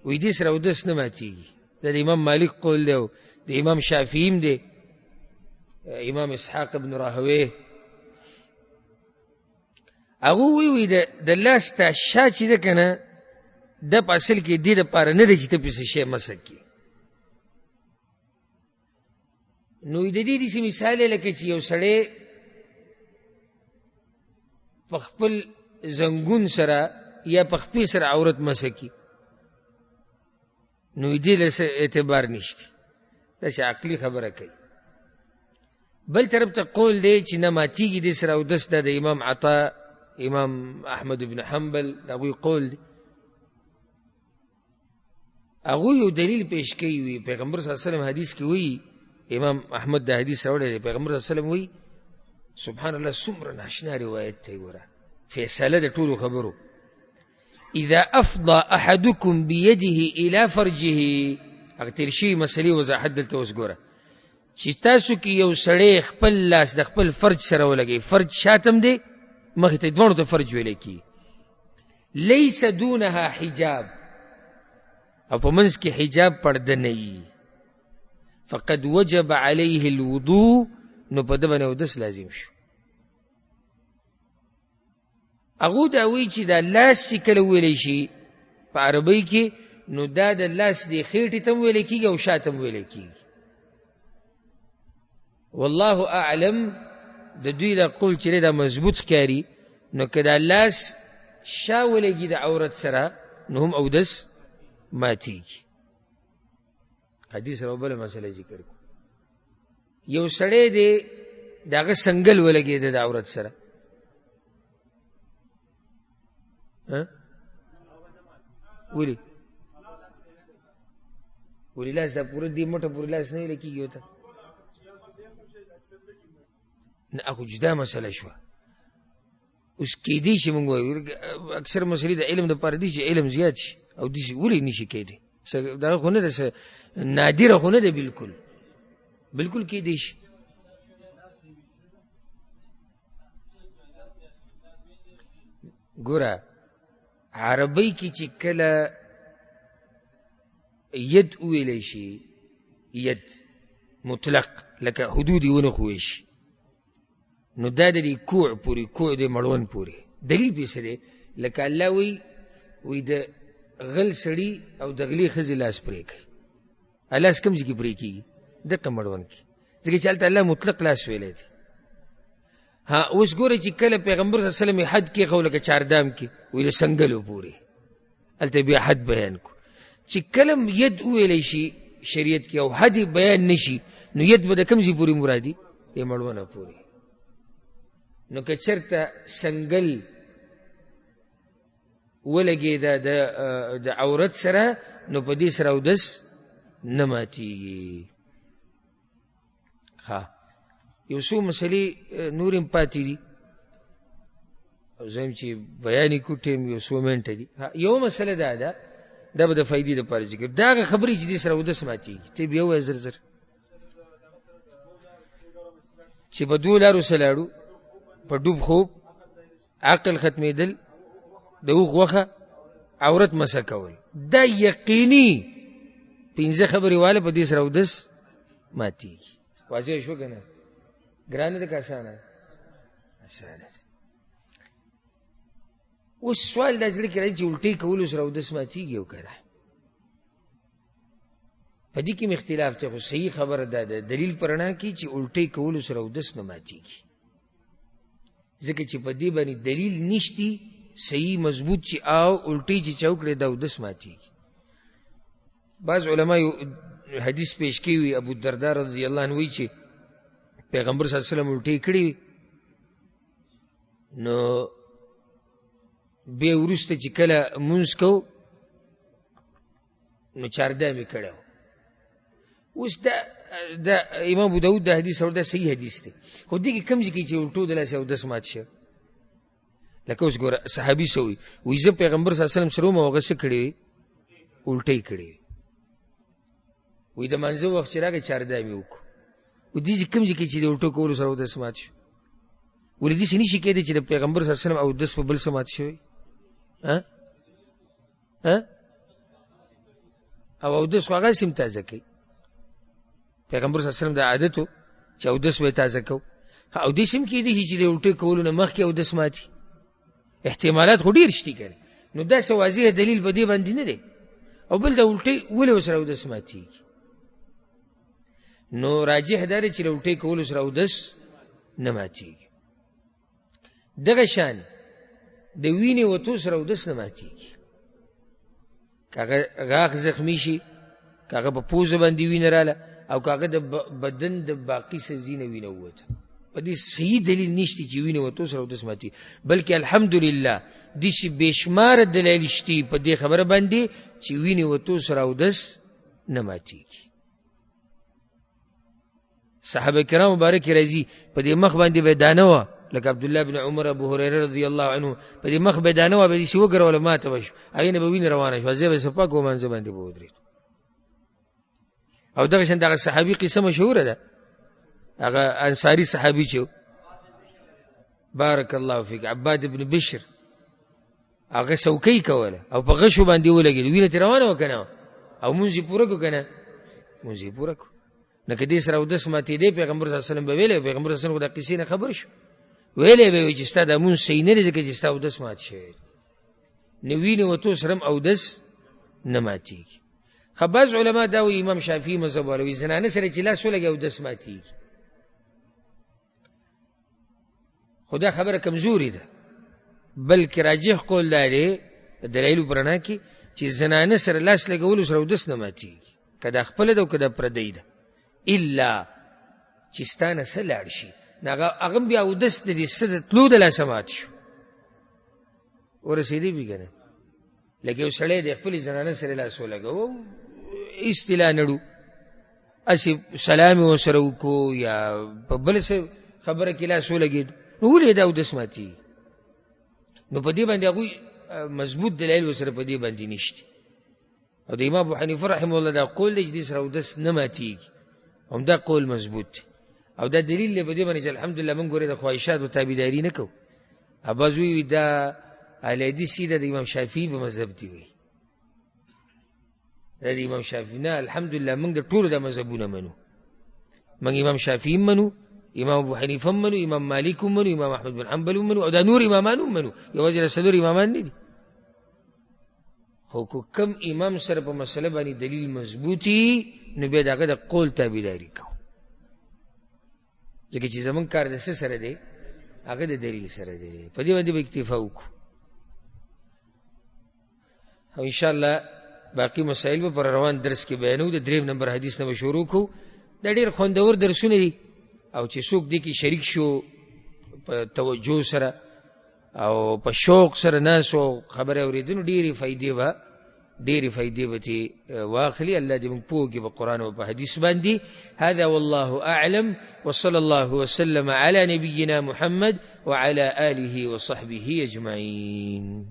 وایي دې سره اودس نه ماتېږي، دا د امام مالک قول دی او د امام شافعي هم دی، امام اسحاق ابن راهوی هغه وایي د لاس ته شا چې ده که نه دا په اصل کې دې دپاره نه دی چې ته پسې شی مسک کړي. نو د دې داسې مثال یې لکه چې یو سړی په خپل زنګون سره یا په خپې سره عورت مسکی نو دې له اعتبار نشته، داسې عقلي خبره کوي. بل طرف ته قول دی چې نه ماتیږي دې سره اودس، دا د امام عطا، امام احمد بن حنبل، د هغوی قول دی. هغوی یو دلیل پیش کوي، وي پیغمبر صلی الله علیه وسلم حدیث کې وایي، امام احمد دا حدیث راوړی دی، پیغمبر صلی الله علیه وسلم وایي سبحان الله څومره ناشنا روایت دی، ګوره فیصله د ټولو خبرو. اذا افضى احدكم بيده الى فرجه، هغه تیر شوي مسلې وضاحت دلته اوس ګوره، چې تاسو کې یو سړی خپل لاس د خپل فرج سره ولګوي، فرج شاتم دی مخې ته، دواړو ته فرج ویلی کېږي، لیس دونها حجاب، او په منځ کې حجاب پرده نه وي، فقد وجب علیه الوضوء، نو په ده باندې اودس لازم شو. هغو دا وایي چې دا لاس چې کله ویلی شي په عربۍ کې، نو دا د لاس دی خېټې ته هم ویلی کېږي او شا ته هم ویلی کېږي. والله اعلم د دوی دا قول چې دا مضبوط ښکاري، نو که دا لاس شا ولګي د عورت سره نو هم اودس ماتیږي. حدیث سره بله مسله ذکر کو، یو سړی دی د هغه سنګل ولګېده د عورت سره، ولې لاس دا پوره دې موټه پورې لاس نه ویلی کېږي ورته، نه هغه جدا مسله شوه. اوس کېدی شي مونږ وایو اکثر مسلې د علم دپاره دي چې علم زیات شي، او داسې ولې نشي کېدی، دغه خو نه ده، نادره خو نه ده، بالکل کېدی شي. ګوره عربۍ کې چې کله ید وویلی شي، ید مطلق لکه حدود یې ونښوی شي، نو دا د دې کوع پورې، کوع د مړوند پورې دلیل پې څه دی؟ لکه الله وی د غل سړي او د غلې ښځې لاس پرې کوي، لاس کوم ځای کې پرې کېږي؟ دقه مړوند کې، ځکه چې هلته الله مطلق لاس ویلی دی. ها اوس ګوره چې کله پیغمبر صلی الله علیه وسلم حد کېښو لکه چاردام کې، وی د سنګلو پورې، هلته بیا حد بیان کو. چې کله ید وویلی شي شریعت کې او حد بیان نشي، نو ید به د کوم ځای پورې مرادي؟ د مړونه پورې. نو که چېرته سنګل ولګېده د عورت سره، نو په دې سره اودس نه ماتیږي. یو څو مسلې نور هم پاتې دي، او زه هم چې بیان یې کړو ټیم یو څو منټه دي. یو مسله دا ده، دا به د فایدې دپاره ذکر، دا هغه خبرې چې دې سره اودس ماتېږي، ته بیا ووایه زر زر، چې په دوو لارو سره لاړو، په ډوب خوب، عقل ختمېدل، د اوښ غوښه، عورت مسه کول، دا یقیني 5 خبرې واله په دې سره اودس ماتېږي. واضح شو که نه؟ ګرانه ده که اسانه ده؟ اسانه ده. اوس سوال دا زړه کې راځي چې الټۍ کولو سره اودس ماتېږي او که نه؟ په دې کې م اختلاف دی، خو صحیح خبره دا ده دلیل په رڼا کې چې الټۍ کولو سره اودس نه ماتېږي، ځکه چې په دې باندې دلیل نشتی صحیح مضبوط چې الټۍ چې چا وکړې دا اودس ماتېږي. بعض علما یو حدیث پیش کوي، وي ابو الدرداء رضی الله عنه وایي چې پیغمبر صلی الله علیه وسلم الټۍ کړې وي، نو بیا وروسته چې کله مونځ کوو نو چاردام یې کړی و. اوس دا امام ابو داود دا حدیث دا صحیح حدیث دی، خو دې کې کوم ځای کې چې الټو د لاسې اودس مات شو، لکه اوس ګوره صحابي څه وایي، وایي زه پیغمبر صلی الله علیه وسلم سره وم، هغه څه کړې وي؟ الټۍ کړې وي. وایي د مانځه وخت چې راغی چاردام یې وکړو. و دې چې کوم ځای کې چې د الټو کولو سره اودس مات شو، ولې داسې نشي کېدی چې د پیغمبر صلی الله علیه وسلم اودس په بل څه مات شوی؟ او اودس خو هغسې هم تازه کوي، پیغمبر صلی الله علیه وسلم د عادت و چې اودس به یې تازه کو، او داسې هم کېدی شي چې د الټۍ کولو نه مخکې اودس ماتي، احتمالات خو ډېر شتي که نه؟ نو داسې واضح دلیل په دې باندې نه دی. او بل د الټۍ ولې ورسره اودس ماتېږي؟ نو راجح دا دی چې د الټۍ کولو سره اودس نه ماتېږي. دغه شان د وینې وتو سره اودس نه ماتېږي. کاغه غاښ زخمی شي، کاغه په پوزه باندې وینه رااله، او کاغه د بدن د باقي سزي نه وینه ووته، په دې صحیح دلیل نشته چې وینه وتو سره اودس ماتېږي. بلکې الحمدلله داسې بېشماره دلایل شته په دې خبره باندې چې وینې وتو سره اودس نه ماتېږي. صحابه کرام مبارک راځي په دې مخ باندې به دانه وه، لکه عبدالله بن عمر، ابو هريره رضی الله عنه، په دې مخ به دانه وه، به داسې وګروله ماته به شو، هغې نه به وینه روانه شوه، زه به یې صفا کوم، منځه باندې به ودرېدو. او دغه شان دغه صحابي قصه مشهوره ده، هغه انصاري صحابي چې بارک الله فیک، عباد بن بشر، هغه څوکۍ کوله او په غشو باندې ولګېد، وینه ترې روانه وه که نه، او مونځ یې پوره کړو که نه، مونځ یې پوره کړو. نو که دې سره اودس ماتېدی، پیغمبر صلی الله علیه وسلم به ویلی، پیغمبر صلی الله علیه وسلم خو د قصې نه خبر شو، ویلی به وي چې ستا دا مونځ صحیح نه دی ځکه چې ستا اودس مات شوی. نو وینې وتو سره هم اودس نه ماتېږي. خو بعض علما دا وایي، امام شافعي مذهب والا وایي زنانه سره چې لاس ولګي اودس ماتېږي. خو دا خبره کمزوري ده، بلکې راجح قول دا دی د دلایلو په رڼا کې چې زنانه سره لاس لګولو سره اودس نه ماتېږي، که دا خپله ده او که دا پردی ده، الا چې ستا نه څه لاړ شي، نو هغه بیا اودس د دې څه د تلو د لاسه مات شو، ورسېدی بي که نه. لکه یو سړی د خپلې زنانه سره لاس ولګو، اصطلاح نړو، هسې سلام یې ورسره وکړو یا په بله څه خبره کې لاس ولګېدو، نو ولې دا اودس ماتېږي؟ نو په دې باندې هغوی مضبوط دلایل ورسره په دې باندې نشته. او د امام ابو حنیفه رحمه الله دا قول دی چې دې سره اودس نه ماتېږي، همدا قول مضبوط دی، او دا دلیل دی په دې باندې چې الحمدلله موږ ګورې د خواهشاتو تابعداري نه کوو. بعض وایي دا اهل حدیث د امام شافعي په مذهب دی، وایي دا د امام شافعي نه. الحمدلله موږ د ټولو دا مذهبونه منو، موږ امام شافعي منو، امام ابو حنیفه منو، امام مالک منو، امام احمد بن حنبل منو، او دا نور امامان منو، یوازې د څلور امامان نه دي. خو که کم امام سره په مسله باندې دلیل مضبوطي، نو بیا د هغه د قول تابعداري کوو، ځکه چې زمونږ کار د څه سره دی؟ هغه د دلیل سره دی، په دې باندې به اکتفا وکړو. او انشاءالله باقي مسائل به پر روان درس کې بیانو. د 3 نمبر حدیث نه به شروع کوو. دا ډېر خوندور درسونه دي، او چې څوک دې کې شریک شو په توجه سره او په شوق سره ناس او خبره اورېدنو، ډېرې فایدې به ترې واخلي. الله دې موږ پوه کړي په قرآن او په حدیث باندې. هذا والله أعلم، وصلى الله وسلم على نبينا محمد وعلى آله وصحبه أجمعين.